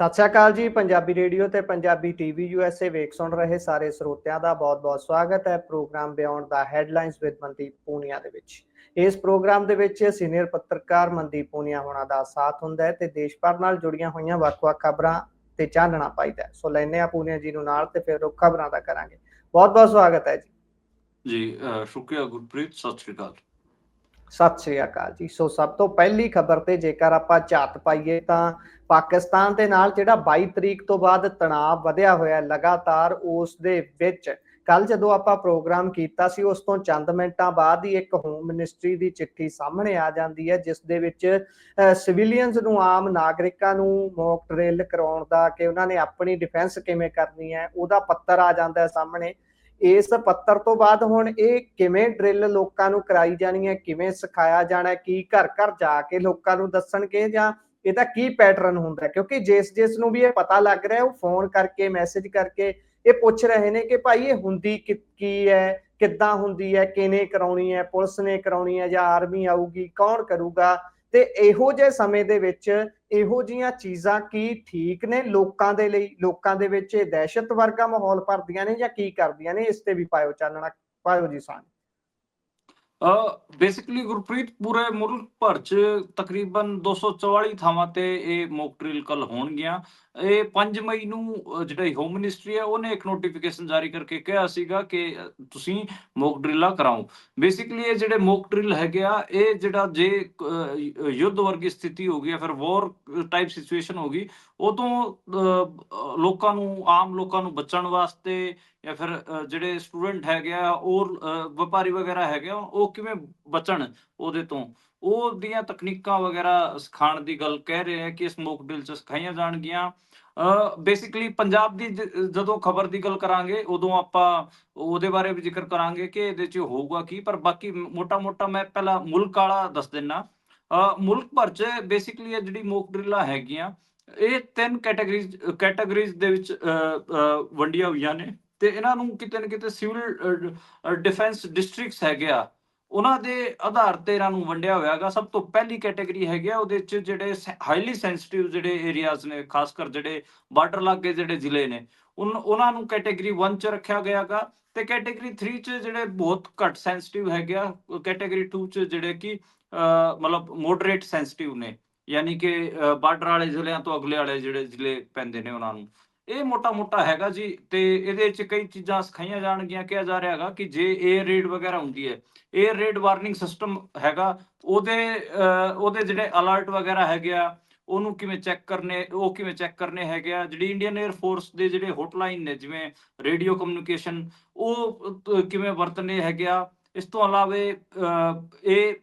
ਸਤਿ ਸ਼੍ਰੀ ਅਕਾਲ ਜੀ। ਪੰਜਾਬੀ ਰੇਡੀਓ ਤੇ ਪੰਜਾਬੀ ਟੀਵੀ ਯੂਐਸਏ ਵੇਖ ਸੁਣ ਰਹੇ ਸਾਰੇ ਸਰੋਤਿਆਂ ਦਾ ਬਹੁਤ-ਬਹੁਤ ਸਵਾਗਤ ਹੈ programme beyond the headlines with Mandeep Punia ਦੇ ਵਿੱਚ। ਇਸ ਪ੍ਰੋਗਰਾਮ ਦੇ ਵਿੱਚ ਸੀਨੀਅਰ ਪੱਤਰਕਾਰ ਮਨਦੀਪ ਪੂਨੀਆ ਹੋਣਾ ਦਾ ਸਾਥ ਹੁੰਦਾ ਹੈ ਤੇ ਦੇਸ਼ ਭਰ ਨਾਲ ਜੁੜੀਆਂ ਹੋਈਆਂ ਵੱਖ-ਵੱਖ ਖਬਰਾਂ ਤੇ ਚਾਨਣਾ ਪਾਈਦਾ। ਸੋ ਲੈਨੇ ਆ ਪੂਨੀਆ ਜੀ ਨੂੰ ਨਾਲ ਤੇ ਫਿਰ ਉਹ ਖਬਰਾਂ ਦਾ ਕਰਾਂਗੇ। ਬਹੁਤ-ਬਹੁਤ ਸਵਾਗਤ ਹੈ ਜੀ। ਜੀ ਸ਼ੁਕਰੀਆ ਗੁਰਪ੍ਰੀਤ, ਸਤਿ ਸ਼੍ਰੀ ਅਕਾਲ। ਸਤਿ ਸ੍ਰੀ ਅਕਾਲ ਜੀ। ਸੋ ਸਭ ਤੋਂ ਪਹਿਲੀ ਖਬਰ ਤੇ ਜੇਕਰ ਆਪਾਂ ਝਾਤ ਪਾਈਏ ਤਾਂ ਪਾਕਿਸਤਾਨ ਦੇ ਨਾਲ ਜਿਹੜਾ 22 ਤਰੀਕ ਤੋਂ ਬਾਅਦ ਤਣਾਅ ਵਧਿਆ ਹੋਇਆ ਲਗਾਤਾਰ, ਉਸ ਦੇ ਵਿੱਚ ਕੱਲ ਜਦੋਂ ਆਪਾਂ ਪ੍ਰੋਗਰਾਮ ਕੀਤਾ ਸੀ ਉਸ ਤੋਂ ਚੰਦ ਮਿੰਟਾਂ ਬਾਅਦ ਹੀ ਇੱਕ ਹੋਮ ਮਿਨਿਸਟਰੀ ਦੀ ਚਿੱਠੀ ਸਾਹਮਣੇ ਆ ਜਾਂਦੀ ਹੈ ਜਿਸ ਦੇ ਵਿੱਚ ਸਿਵਿਲੀਅਨਸ ਨੂੰ, ਆਮ ਨਾਗਰਿਕਾਂ ਨੂੰ ਮੌਕ ਡਰਿਲ ਕਰਾਉਣ ਦਾ, ਕਿ ਉਹਨਾਂ ਨੇ ਆਪਣੀ ਡਿਫੈਂਸ ਕਿਵੇਂ ਕਰਨੀ ਹੈ, ਉਹਦਾ ਪੱਤਰ ਆ ਜਾਂਦਾ ਹੈ ਸਾਹਮਣੇ। ਇਸ ਪੱਤਰ ਤੋਂ ਬਾਅਦ ਹੁਣ ਇਹ ਕਿਵੇਂ ਡਰਿਲ ਲੋਕਾਂ ਨੂੰ ਕਰਾਈ ਜਾਣੀ ਹੈ, ਕਿਵੇਂ ਸਿਖਾਇਆ ਜਾਣਾ, ਕੀ ਘਰ ਘਰ ਜਾ ਕੇ ਲੋਕਾਂ ਨੂੰ ਦੱਸਣਗੇ ਜਾਂ ਇਹਦਾ ਕੀ ਪੈਟਰਨ ਹੁੰਦਾ, ਕਿਉਂਕਿ ਜਿਸ ਨੂੰ ਵੀ ਇਹ ਪਤਾ ਲੱਗ ਰਿਹਾ ਉਹ ਫੋਨ ਕਰਕੇ, ਮੈਸੇਜ ਕਰਕੇ ਇਹ ਪੁੱਛ ਰਹੇ ਨੇ ਕਿ ਭਾਈ ਇਹ ਹੁੰਦੀ ਕੀ ਹੈ, ਕਿੱਦਾਂ ਹੁੰਦੀ ਹੈ, ਕਿਵੇਂ ਕਰਾਉਣੀ ਹੈ, ਪੁਲਿਸ ਨੇ ਕਰਾਉਣੀ ਹੈ ਜਾਂ ਆਰਮੀ ਆਊਗੀ, ਕੌਣ ਕਰੂਗਾ। ਤੇ ਇਹੋ ਜਿਹੇ ਸਮੇਂ ਦੇ ਵਿੱਚ ਇਹੋ ਜਿਹੀਆਂ ਚੀਜ਼ਾਂ ਕੀ ਠੀਕ ਨੇ ਲੋਕਾਂ ਦੇ ਲਈ? ਲੋਕਾਂ ਦੇ ਵਿੱਚ ਇਹ ਦਹਿਸ਼ਤ ਵਰਗਾ ਮਾਹੌਲ ਭਰਦੀਆਂ ਨੇ ਜਾਂ ਕੀ ਕਰਦੀਆਂ ਨੇ? ਇਸ ਤੇ ਵੀ ਪਾਇਓ ਚਾਨਣਾ, ਪਾਇਓ ਜੀ ਸਾਨ। ਬੇਸਿਕਲੀ ਗੁਰਪ੍ਰੀਤ, ਪੂਰੇ ਮੁਲਕ ਭਰ ਚ ਤਕਰੀਬਨ 244 ਥਾਵਾਂ ਤੇ ਇਹ ਮੌਕ ਡਰਿਲ ਕੱਲ ਹੋਣਗੀਆਂ। ਇਹ 5 ਮਈ ਨੂੰ ਜਿਹੜਾ ਹੋਮ ਮਿਨਿਸਟਰੀ ਹੈ ਉਹਨੇ ਇੱਕ ਨੋਟੀਫਿਕੇਸ਼ਨ ਜਾਰੀ ਕਰਕੇ ਕਿਹਾ ਸੀਗਾ ਕਿ ਤੁਸੀਂ ਮੌਕ ਡਰਿਲਾਂ ਕਰਾਓ। ਬੇਸਿਕਲੀ ਇਹ ਜਿਹੜੇ ਮੌਕ ਡਰਿਲ ਹੈਗੇ ਆ, ਇਹ ਜਿਹੜਾ ਜੇ ਯੁੱਧ ਵਰਗੀ ਸਥਿਤੀ ਹੋ ਗਈ ਜਾਂ ਫਿਰ ਵਾਰ ਟਾਈਪ ਸਿਚੁਏਸ਼ਨ ਹੋ ਗਈ, ਉਦੋਂ ਲੋਕਾਂ ਨੂੰ, ਆਮ ਲੋਕਾਂ ਨੂੰ ਬਚਣ ਵਾਸਤੇ ਜਾਂ ਫਿਰ ਜਿਹੜੇ ਸਟੂਡੈਂਟ ਹੈਗੇ ਆ, ਔਰ ਵਪਾਰੀ ਵਗੈਰਾ ਹੈਗੇ ਆ, ਉਹ ਕਿਵੇਂ ਬਚਣ ਉਹਦੇ ਤੋਂ, ਉਹਦੀਆਂ ਤਕਨੀਕਾਂ ਵਗੈਰਾ ਸਿਖਾਉਣ ਦੀ ਗੱਲ ਕਹਿ ਰਹੇ ਆ ਕਿ ਇਸ ਮੌਕ ਡਰਿਲ 'ਚ ਸਿਖਾਈਆਂ ਜਾਣਗੀਆਂ। ਬੇਸਿਕਲੀ ਪੰਜਾਬ ਦੀ ਜਦੋਂ ਖਬਰ ਦੀ ਗੱਲ ਕਰਾਂਗੇ ਉਦੋਂ ਆਪਾਂ ਉਹਦੇ ਬਾਰੇ ਵੀ ਜ਼ਿਕਰ ਕਰਾਂਗੇ ਕਿ ਇਹਦੇ 'ਚ ਹੋਊਗਾ ਕੀ, ਪਰ ਬਾਕੀ ਮੋਟਾ ਮੈਂ ਪਹਿਲਾਂ ਮੁਲਕ ਵਾਲਾ ਦੱਸ ਦਿੰਦਾ। ਮੁਲਕ ਭਰ 'ਚ ਬੇਸਿਕਲੀ ਇਹ ਜਿਹੜੀ ਮੌਕ ਡਰਿਲਾਂ ਹੈਗੀਆਂ, ਇਹ 3 ਕੈਟਾਗਰੀਜ਼ ਦੇ ਵਿੱਚ ਵੰਡੀਆਂ ਹੋਈਆਂ ਨੇ ਤੇ ਇਹਨਾਂ ਨੂੰ ਕਿਤੇ ਨਾ ਕਿਤੇ ਸਿਵਲ ਡਿਫੈਂਸ ਡਿਸਟ੍ਰਿਕਟਸ ਹੈਗੇ ਆ, ਉਹਨਾਂ ਦੇ ਆਧਾਰ ਤੇ ਇਹਨਾਂ ਨੂੰ ਵੰਡਿਆ ਹੋਇਆ ਹੈਗਾ। ਸਭ ਤੋਂ ਪਹਿਲੀ ਕੈਟਾਗਰੀ ਹੈਗੀ ਆ, ਉਹਦੇ ਵਿੱਚ ਜਿਹੜੇ ਹਾਈਲੀ ਸੈਂਸਿਟਿਵ ਜਿਹੜੇ ਏਰੀਆਜ਼ ਨੇ, ਖਾਸ ਕਰ ਜਿਹੜੇ ਬਾਰਡਰ ਲਾਗੇ ਜਿਹੜੇ ਜ਼ਿਲ੍ਹੇ ਨੇ, ਉਹਨਾਂ ਨੂੰ ਕੈਟਾਗਰੀ 1 ਚ ਰੱਖਿਆ ਗਿਆ ਹੈਗਾ। ਤੇ ਕੈਟਾਗਰੀ 3 ਚ ਜਿਹੜੇ ਬਹੁਤ ਘੱਟ ਸੈਂਸਿਟਿਵ ਹੈਗੇ ਆ, ਕੈਟਾਗਰੀ 2 ਚ ਜਿਹੜੇ ਕਿ ਮਤਲਬ ਮੋਡਰੇਟ ਸੈਂਸਿਟਿਵ ਨੇ, ਯਾਨੀ ਕਿ ਬਾਰਡਰ ਵਾਲੇ ਜ਼ਿਲ੍ਹਿਆਂ ਤੋਂ ਅਗਲੇ ਵਾਲੇ ਜਿਹੜੇ ਜ਼ਿਲ੍ਹੇ ਪੈਂਦੇ ਨੇ ਉਹਨਾਂ ਨੂੰ। ਇਹ ਮੋਟਾ ਹੈਗਾ ਜੀ। ਤੇ ਇਹਦੇ ਵਿੱਚ ਕਈ ਚੀਜ਼ਾਂ ਸਿਖਾਈਆਂ ਜਾਣਗੀਆਂ। ਕਿਹਾ ਜਾ ਰਿਹਾ ਹੈਗਾ ਕਿ ਜੇ ਏਅਰ ਰੇਡ ਵਗੈਰਾ ਹੁੰਦੀ ਹੈ, ਏਅਰ ਰੇਡ ਵਾਰਨਿੰਗ ਸਿਸਟਮ ਹੈਗਾ, ਉਹਦੇ ਜਿਹੜੇ ਅਲਰਟ ਵਗੈਰਾ ਹੈਗੇ ਆ, ਉਹਨੂੰ ਕਿਵੇਂ ਚੈੱਕ ਕਰਨੇ ਹੈਗੇ ਆ। ਜਿਹੜੀ ਇੰਡੀਅਨ ਏਅਰ ਫੋਰਸ ਦੇ ਜਿਹੜੇ ਹੌਟਲਾਈਨ ਨੇ, ਜਿਵੇਂ ਰੇਡੀਓ ਕਮਿਊਨੀਕੇਸ਼ਨ, ਉਹ ਕਿਵੇਂ ਵਰਤਨੇ ਹੈਗੇ ਆ। ਇਸ ਤੋਂ ਇਲਾਵੇ ਇਹ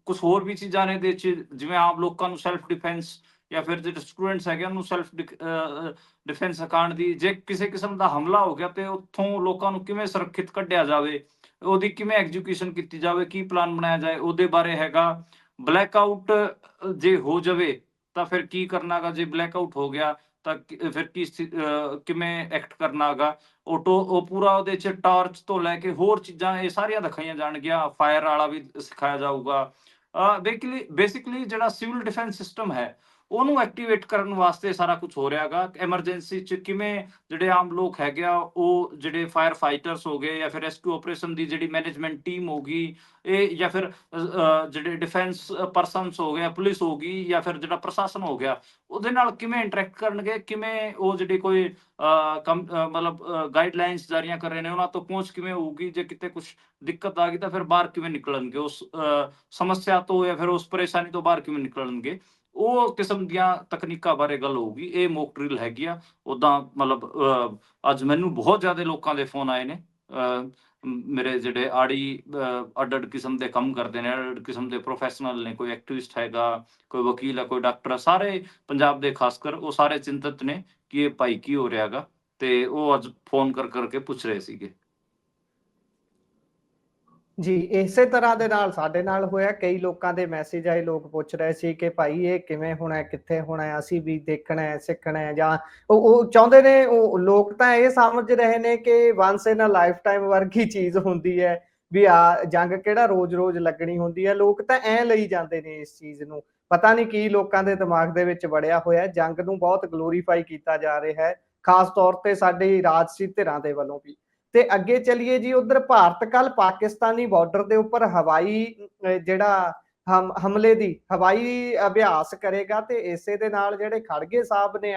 ਕੁਝ ਹੋਰ ਵੀ ਚੀਜ਼ਾਂ ਨੇ ਇਹਦੇ ਵਿੱਚ, ਜਿਵੇਂ ਆਮ ਲੋਕਾਂ ਨੂੰ ਸੈਲਫ ਡਿਫੈਂਸ ਜਾਂ ਫਿਰ ਜਿਹੜੇ ਸਟੂਡੈਂਟਸ ਹੈਗੇ ਉਹਨੂੰ ਸੈਲਫ ਡਿਫੈਂਸ ਸਿਖਾਉਣ ਦੀ, ਜੇ ਕਿਸੇ ਕਿਸਮ ਦਾ ਹਮਲਾ ਹੋ ਗਿਆ ਤੇ ਉੱਥੋਂ ਲੋਕਾਂ ਨੂੰ ਕਿਵੇਂ ਸੁਰੱਖਿਅਤ ਕੱਢਿਆ ਜਾਵੇ, ਉਹਦੀ ਕਿਵੇਂ ਐਗਜ਼ੀਕਿਊਸ਼ਨ ਕੀਤੀ ਜਾਵੇ, ਕੀ ਪਲਾਨ ਬਣਾਇਆ ਜਾਏ, ਉਹਦੇ ਬਾਰੇ ਹੈਗਾ। ਬਲੈਕ ਆਊਟ ਜੇ ਹੋ ਜਾਵੇ ਤਾਂ ਫਿਰ ਕੀ ਕਰਨਾ ਹੈਗਾ, ਜੇ ਬਲੈਕ ਆਊਟ ਹੋ ਗਿਆ ਤਾਂ ਫਿਰ ਕਿਵੇਂ ਐਕਟ ਕਰਨਾ ਹੈਗਾ। ਉਹ ਪੂਰਾ ਉਹਦੇ 'ਚ ਟਾਰਚ ਤੋਂ ਲੈ ਕੇ ਹੋਰ ਚੀਜ਼ਾਂ ਇਹ ਸਾਰੀਆਂ ਦਿਖਾਈਆਂ ਜਾਣਗੀਆਂ। ਫਾਇਰ ਵਾਲਾ ਵੀ ਸਿਖਾਇਆ ਜਾਊਗਾ। ਬੇਸਿਕਲੀ ਜਿਹੜਾ ਸਿਵਲ ਡਿਫੈਂਸ ਸਿਸਟਮ ਹੈ ਉਹਨੂੰ ਐਕਟੀਵੇਟ ਕਰਨ ਵਾਸਤੇ ਸਾਰਾ ਕੁਝ ਹੋ ਰਿਹਾ ਹੈਗਾ। ਐਮਰਜੈਂਸੀ 'ਚ ਕਿਵੇਂ ਜਿਹੜੇ ਆਮ ਲੋਕ ਹੈਗੇ ਆ, ਉਹ ਜਿਹੜੇ ਫਾਇਰ ਫਾਈਟਰਸ ਹੋ ਗਏ ਜਾਂ ਫਿਰ ਰੈਸਕਿਊ ਆਪਰੇਸ਼ਨ ਦੀ ਜਿਹੜੀ ਮੈਨੇਜਮੈਂਟ ਟੀਮ ਹੋ ਗਈ, ਇਹ ਜਾਂ ਫਿਰ ਜਿਹੜੇ ਡਿਫੈਂਸ ਪਰਸਨਸ ਹੋ ਗਏ, ਪੁਲਿਸ ਹੋ ਗਈ ਜਾਂ ਫਿਰ ਜਿਹੜਾ ਪ੍ਰਸ਼ਾਸਨ ਹੋ ਗਿਆ, ਉਹਦੇ ਨਾਲ ਕਿਵੇਂ ਇੰਟਰੈਕਟ ਕਰਨਗੇ, ਕਿਵੇਂ ਉਹ ਜਿਹੜੀ ਕੋਈ ਮਤਲਬ ਗਾਈਡਲਾਈਨਸ ਜਾਰੀਆਂ ਕਰ ਰਹੇ ਨੇ, ਉਹਨਾਂ ਤੋਂ ਪਹੁੰਚ ਕਿਵੇਂ ਹੋਊਗੀ। ਜੇ ਕਿਤੇ ਕੁਝ ਦਿੱਕਤ ਆ ਗਈ ਤਾਂ ਫਿਰ ਬਾਹਰ ਕਿਵੇਂ ਨਿਕਲਣਗੇ ਉਸ ਸਮੱਸਿਆ ਤੋਂ, ਜਾਂ ਫਿਰ ਉਸ ਪਰੇਸ਼ਾਨੀ ਤੋਂ ਬਾਹਰ ਕਿਵੇਂ ਨਿਕਲਣਗੇ। ਉਹ ਕਿਸਮ ਦੀਆਂ ਤਕਨੀਕਾਂ ਬਾਰੇ ਗੱਲ ਹੋਊਗੀ। ਇਹ ਮੌਕ ਡਰਿਲ ਹੈਗੀ ਆ। ਉੱਦਾਂ ਮਤਲਬ ਅੱਜ ਮੈਨੂੰ ਬਹੁਤ ਜ਼ਿਆਦਾ ਲੋਕਾਂ ਦੇ ਫੋਨ ਆਏ ਨੇ, ਮੇਰੇ ਜਿਹੜੇ ਆੜੀ ਅੱਡ ਕਿਸਮ ਦੇ ਕੰਮ ਕਰਦੇ ਨੇ, ਅੱਡ ਕਿਸਮ ਦੇ ਪ੍ਰੋਫੈਸ਼ਨਲ ਨੇ, ਕੋਈ ਐਕਟਿਵਿਸਟ ਹੈਗਾ, ਕੋਈ ਵਕੀਲ ਹੈ, ਕੋਈ ਡਾਕਟਰ ਹੈ, ਸਾਰੇ ਪੰਜਾਬ ਦੇ ਖਾਸ ਕਰ ਉਹ ਸਾਰੇ ਚਿੰਤਤ ਨੇ ਕਿ ਇਹ ਭਾਈ ਕੀ ਹੋ ਰਿਹਾ ਹੈਗਾ, ਤੇ ਉਹ ਅੱਜ ਫੋਨ ਕਰਕੇ ਪੁੱਛ ਰਹੇ ਸੀਗੇ। ਜੀ ਇਸੇ ਤਰ੍ਹਾਂ ਦੇ ਨਾਲ ਸਾਡੇ ਨਾਲ ਹੋਇਆ। ਕਈ ਲੋਕਾਂ ਦੇ ਮੈਸੇਜ ਆਏ, ਲੋਕ ਪੁੱਛ ਰਹੇ ਸੀ ਕਿ ਭਾਈ ਇਹ ਕਿਵੇਂ ਹੋਣਾ, ਕਿੱਥੇ ਹੋਣਾ, ਅਸੀਂ ਵੀ ਦੇਖਣਾ ਸਿੱਖਣਾ, ਜਾਂ ਉਹ ਚਾਹੁੰਦੇ ਨੇ, ਉਹ ਲੋਕ ਤਾਂ ਇਹ ਸਮਝ ਰਹੇ ਨੇ ਕਿ ਵਾਂਸ ਇਨ ਅ ਲਾਈਫ ਟਾਈਮ ਵਰਗੀ ਚੀਜ਼ ਹੁੰਦੀ ਹੈ, ਵੀ ਆ ਜੰਗ ਕਿਹੜਾ ਰੋਜ਼ ਲੱਗਣੀ ਹੁੰਦੀ ਹੈ। ਲੋਕ ਤਾਂ ਐ ਲਈ ਜਾਂਦੇ ਨੇ ਇਸ ਚੀਜ਼ ਨੂੰ, ਪਤਾ ਨਹੀਂ ਕੀ ਲੋਕਾਂ ਦੇ ਦਿਮਾਗ ਦੇ ਵਿੱਚ ਵੜਿਆ ਹੋਇਆ। ਜੰਗ ਨੂੰ ਬਹੁਤ ਗਲੋਰੀਫਾਈ ਕੀਤਾ ਜਾ ਰਿਹਾ ਹੈ, ਖਾਸ ਤੌਰ ਤੇ ਸਾਡੇ ਰਾਜਸੀ ਧਿਰਾਂ ਦੇ ਵੱਲੋਂ ਵੀ। ਤੇ ਅੱਗੇ ਚਲੀਏ ਜੀ, ਉਧਰ ਭਾਰਤ ਕੱਲ ਪਾਕਿਸਤਾਨੀ ਬਾਰਡਰ ਦੇ ਉੱਪਰ ਹਵਾਈ ਜਿਹੜਾ ਹਮਲੇ ਦੀ ਹਵਾਈ ਅਭਿਆਸ ਕਰੇਗਾ। ਤੇ ਇਸੇ ਦੇ ਨਾਲ ਜਿਹੜੇ ਖੜਗੇ ਸਾਹਿਬ ਨੇ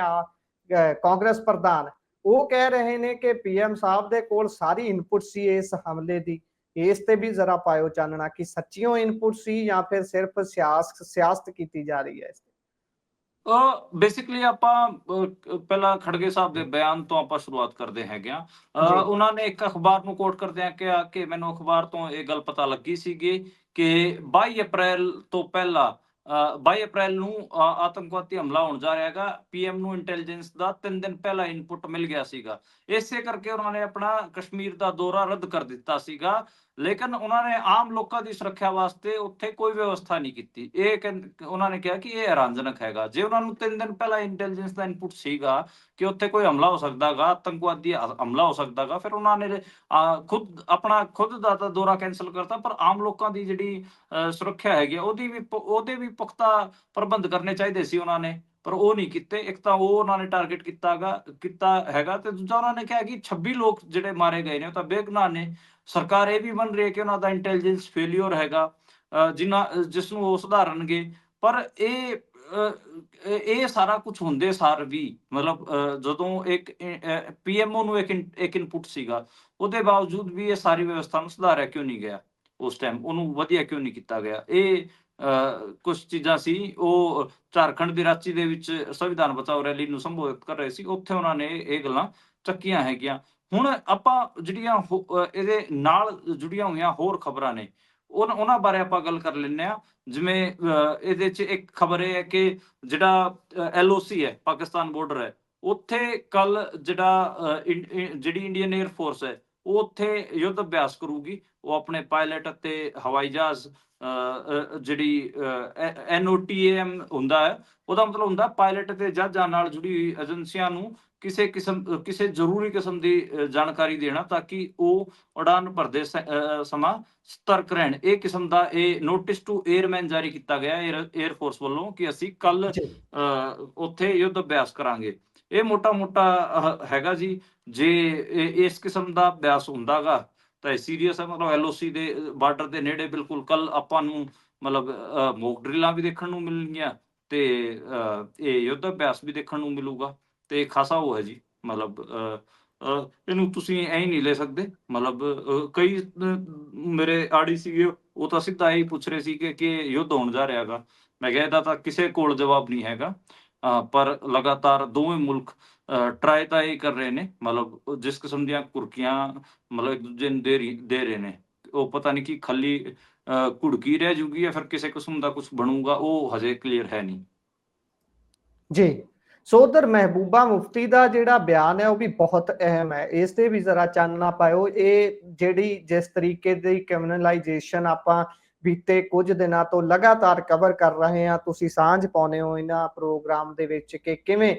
ਕਾਂਗਰਸ ਪ੍ਰਧਾਨ, ਉਹ ਕਹਿ ਰਹੇ ਨੇ ਕਿ ਪੀਐਮ ਸਾਹਿਬ ਦੇ ਕੋਲ ਸਾਰੀ ਇਨਪੁਟ ਸੀ ਇਸ ਹਮਲੇ ਦੀ। ਇਸ ਤੇ ਵੀ ਜ਼ਰਾ ਪਾਇਓ ਚਾਨਣਾ ਕਿ ਸੱਚੀਓ ਇਨਪੁਟ ਸੀ ਜਾਂ ਫਿਰ ਸਿਰਫ ਸਿਆਸਤ ਕੀਤੀ ਜਾ ਰਹੀ ਹੈ ਇਸ ਤੇ। ਬੇਸਿਕਲੀ ਆਪਾਂ ਪਹਿਲਾਂ ਖੜਗੇ ਸਾਹਿਬ ਦੇ ਬਿਆਨ ਤੋਂ ਆਪਾਂ ਸ਼ੁਰੂਆਤ ਕਰਦੇ ਹੈਗੇ ਆ। ਉਹਨਾਂ ਨੇ ਇੱਕ ਅਖਬਾਰ ਨੂੰ ਕੋਟ ਕਰਦਿਆਂ ਕਿਹਾ ਕਿ ਮੈਨੂੰ ਅਖਬਾਰ ਤੋਂ ਇਹ ਗੱਲ ਪਤਾ ਲੱਗੀ ਸੀਗੀ ਕਿ 22 ਅਪ੍ਰੈਲ ਤੋਂ ਪਹਿਲਾਂ 22 ਅਪ੍ਰੈਲ ਨੂੰ ਆਤੰਕਵਾਦੀ ਹਮਲਾ ਹੋਣ ਜਾ ਰਿਹਾ ਹੈਗਾ। ਪੀਐਮ ਨੂੰ ਇੰਟੈਲੀਜੈਂਸ ਦਾ 3 ਦਿਨ ਪਹਿਲਾਂ ਇਨਪੁਟ ਮਿਲ ਗਿਆ ਸੀਗਾ, ਇਸੇ ਕਰਕੇ ਉਹਨਾਂ ਨੇ ਆਪਣਾ ਕਸ਼ਮੀਰ ਦਾ ਦੌਰਾ ਰੱਦ ਕਰ ਦਿੱਤਾ ਸੀਗਾ। ਲੇਕਿਨ ਉਹਨਾਂ ਨੇ ਆਮ ਲੋਕਾਂ ਦੀ ਸੁਰੱਖਿਆ ਵਾਸਤੇ ਉੱਥੇ ਕੋਈ ਵਿਵਸਥਾ ਨਹੀਂ ਕੀਤੀ। ਉਹਨਾਂ ਨੇ ਕਿਹਾ ਕਿ ਇਹ ਹੈਰਾਨਜਨਕ ਹੈਗਾ। ਜੇ ਉਹਨਾਂ ਨੂੰ 3 ਦਿਨ ਪਹਿਲਾਂ ਇੰਟੈਲੀਜੈਂਸ ਦਾ ਇਨਪੁਟ ਸੀਗਾ ਕਿ ਉੱਥੇ ਕੋਈ ਹਮਲਾ ਹੋ ਸਕਦਾ ਗਾ, ਆਤੰਕਵਾਦੀ ਹਮਲਾ ਹੋ ਸਕਦਾ ਗਾ, ਫਿਰ ਉਹਨਾਂ ਨੇ ਖੁਦ ਦਾ ਤਾਂ ਦੌਰਾ ਕੈਂਸਲ ਕਰਤਾ। ਪਰ ਆਮ ਲੋਕਾਂ ਦੀ ਜਿਹੜੀ ਸੁਰੱਖਿਆ ਹੈਗੀ ਉਹਦੇ ਵੀ ਪੁਖਤਾ ਪ੍ਰਬੰਧ ਕਰਨੇ ਚਾਹੀਦੇ ਸੀ ਉਹਨਾਂ ਨੇ, ਪਰ ਉਹ ਨਹੀਂ ਕੀਤੇ। ਇੱਕ ਤਾਂ ਉਹ ਉਹਨਾਂ ਨੇ ਟਾਰਗੇਟ ਕੀਤਾ ਹੈਗਾ, ਤੇ ਦੂਜਾ ਉਹਨਾਂ ਨੇ ਕਿਹਾ ਕਿ 26 ਲੋਕ ਜਿਹੜੇ ਮਾਰੇ ਗਏ ਨੇ ਉਹ ਤਾਂ ਬੇਗੁਨਾਹ ਨੇ। ਸਰਕਾਰ ਇਹ ਵੀ ਮੰਨ ਰਹੀ ਹੈ ਕਿ ਉਹਨਾਂ ਦਾ ਇੰਟੈਲੀਜੈਂਸ ਫੇਲਿਅਰ ਹੈਗਾ, ਜਿਸ ਨੂੰ ਉਹ ਸੁਧਾਰਨਗੇ। ਪਰ ਇਹ ਸਾਰਾ ਕੁਝ ਹੁੰਦੇ ਸਾਰ ਵੀ, ਮਤਲਬ ਜਦੋਂ ਇੱਕ ਪੀਐਮਓ ਨੂੰ ਇੱਕ ਇਨਪੁਟ ਸੀਗਾ, ਉਹਦੇ ਬਾਵਜੂਦ ਵੀ ਇਹ ਸਾਰੀ ਵਿਵਸਥਾ ਨੂੰ ਸੁਧਾਰਿਆ ਕਿਉਂ ਨਹੀਂ ਗਿਆ? ਉਸ ਟਾਈਮ ਉਹਨੂੰ ਵਧੀਆ ਕਿਉਂ ਨਹੀਂ ਕੀਤਾ ਗਿਆ? ਇਹ ਕੁਝ ਚੀਜ਼ਾਂ ਸੀ। ਉਹ ਝਾਰਖੰਡ ਦੀ ਰਾਂਚੀ ਦੇ ਵਿੱਚ ਸੰਵਿਧਾਨ ਬਚਾਓ ਰੈਲੀ ਨੂੰ ਸੰਬੋਧਿਤ ਕਰ ਰਹੇ ਸੀ, ਉੱਥੇ ਉਹਨਾਂ ਨੇ ਇਹ ਗੱਲਾਂ ਚੱਕੀਆਂ ਹੈਗੀਆਂ। ਹੁਣ ਆਪਾਂ ਜਿਹੜੀਆਂ ਇਹਦੇ ਨਾਲ ਜੁੜੀਆਂ ਹੋਈਆਂ ਹੋਰ ਖਬਰਾਂ ਨੇ ਉਹਨਾਂ ਬਾਰੇ ਆਪਾਂ ਗੱਲ ਕਰ ਲੈਂਦੇ ਆ। ਜਿਵੇਂ ਇਹਦੇ 'ਚ ਇੱਕ ਖਬਰ ਇਹ ਹੈ ਕਿ ਜਿਹੜਾ LOC ਹੈ, ਪਾਕਿਸਤਾਨ ਬਾਰਡਰ ਹੈ, ਉੱਥੇ ਕੱਲ ਜਿਹੜੀ ਇੰਡੀਅਨ 에ਅਰ ਫੋਰਸ ਹੈ ਉਹ ਉੱਥੇ ਯੁੱਧ ਅਭਿਆਸ ਕਰੂਗੀ। ਉਹ ਆਪਣੇ ਪਾਇਲਟ ਅਤੇ ਹਵਾਈ ਜਹਾਜ਼ ਜਿਹੜੀ NOTAM ਹੁੰਦਾ ਹੈ, ਉਹਦਾ ਮਤਲਬ ਹੁੰਦਾ ਪਾਇਲਟ ਤੇ ਜਹਾਜ਼ਾਂ ਨਾਲ ਜੁੜੀ ਹੋਈ ਏਜੰਸੀਆਂ ਨੂੰ ਕਿਸੇ ਜ਼ਰੂਰੀ ਕਿਸਮ ਦੀ ਜਾਣਕਾਰੀ ਦੇਣਾ, ਤਾਂ ਕਿ ਉਹ ਉਡਾਨ ਭਰਦੇ ਸਮਾਂ ਸਤਰਕ ਰਹਿਣ। ਇਹ ਕਿਸਮ ਦਾ ਇਹ ਨੋਟਿਸ ਟੂ 에ਅਰਮੈਨ ਜਾਰੀ ਕੀਤਾ ਗਿਆ 에ਅਰ ਫੋਰਸ ਵੱਲੋਂ ਕਿ ਅਸੀਂ ਕੱਲ ਉੱਥੇ ਯੁੱਧ ਅਭਿਆਸ ਕਰਾਂਗੇ। ਇਹ ਮੋਟਾ ਹੈਗਾ ਜੀ। ਜੇ ਇਸ ਕਿਸਮ ਦਾ ਅਭਿਆਸ ਹੁੰਦਾ ਗਾ ਤਾਂ ਇਹ ਸੀਰੀਅਸ ਹੈ। ਮਤਲਬ LOC ਦੇ ਬਾਰਡਰ ਦੇ ਨੇੜੇ ਬਿਲਕੁਲ ਕੱਲ ਆਪਾਂ ਨੂੰ ਮਤਲਬ ਮੌਕ ਡਰਿਲਾਂ ਵੀ ਦੇਖਣ ਨੂੰ ਮਿਲਣਗੀਆਂ ਤੇ ਇਹ ਯੁੱਧ ਅਭਿਆਸ ਵੀ ਦੇਖਣ ਨੂੰ ਮਿਲੂਗਾ। ਤੇ ਖਾਸਾ ਉਹ ਹੈ ਜੀ, ਮਤਲਬ ਇਹਨੂੰ ਤੁਸੀਂ ਐਂ ਨਹੀਂ ਲੈ ਸਕਦੇ। ਮਤਲਬ ਕਈ ਮੇਰੇ ਆੜੀ ਸੀਗੇ, ਉਹ ਤਾਂ ਸਿੱਧਾ ਇਹੀ ਪੁੱਛ ਰਹੇ ਸੀ ਕਿ ਯੁੱਧ ਹੋਣ ਜਾ ਰਿਹਾ ਹੈਗਾ। ਮੈਂ ਕਿਹਾ ਇਹਦਾ ਤਾਂ ਕਿਸੇ ਕੋਲ ਜਵਾਬ ਨਹੀਂ ਹੈਗਾ। ਪਰ ਲਗਾਤਾਰ ਦੋਵੇਂ ਮੁਲਕ ਟਰਾਈ ਤਾਂ ਇਹ ਕਰ ਰਹੇ ਨੇ, ਮਤਲਬ ਜਿਸ ਕਿਸਮ ਦੀਆਂ ਕੁਰਕੀਆਂ ਮਤਲਬ ਇੱਕ ਦੂਜੇ ਨੂੰ ਦੇ ਰਹੇ ਨੇ, ਉਹ ਪਤਾ ਨਹੀਂ ਕਿ ਖਾਲੀ ਘੁੜਕੀ ਰਹਿ ਜੂਗੀ ਜਾਂ ਫਿਰ ਕਿਸੇ ਕਿਸਮ ਦਾ ਕੁਝ ਬਣੂਗਾ, ਉਹ ਹਜੇ ਕਲੀਅਰ ਹੈ ਨਹੀਂ ਜੀ। ਸੋ ਉਧਰ ਮਹਿਬੂਬਾ ਮੁਫਤੀ ਦਾ ਜਿਹੜਾ ਬਿਆਨ ਹੈ ਉਹ ਵੀ ਬਹੁਤ ਅਹਿਮ ਹੈ, ਇਸ ਤੇ ਵੀ ਜ਼ਰਾ ਚਾਨਣਾ ਪਾਇਓ। ਇਹ ਜਿਹੜੀ ਜਿਸ ਤਰੀਕੇ ਦੀ ਕ੍ਰਿਮੀਨਲਾਈਜੇਸ਼ਨ ਆਪਾਂ ਬੀਤੇ ਕੁਝ ਦਿਨਾਂ ਤੋਂ ਲਗਾਤਾਰ ਕਵਰ ਕਰ ਰਹੇ ਹਾਂ, ਤੁਸੀਂ ਸਾਂਝ ਪਾਉਂਦੇ ਹੋ ਇਹਨਾਂ ਪ੍ਰੋਗਰਾਮ ਦੇ ਵਿੱਚ ਕਿ ਕਿਵੇਂ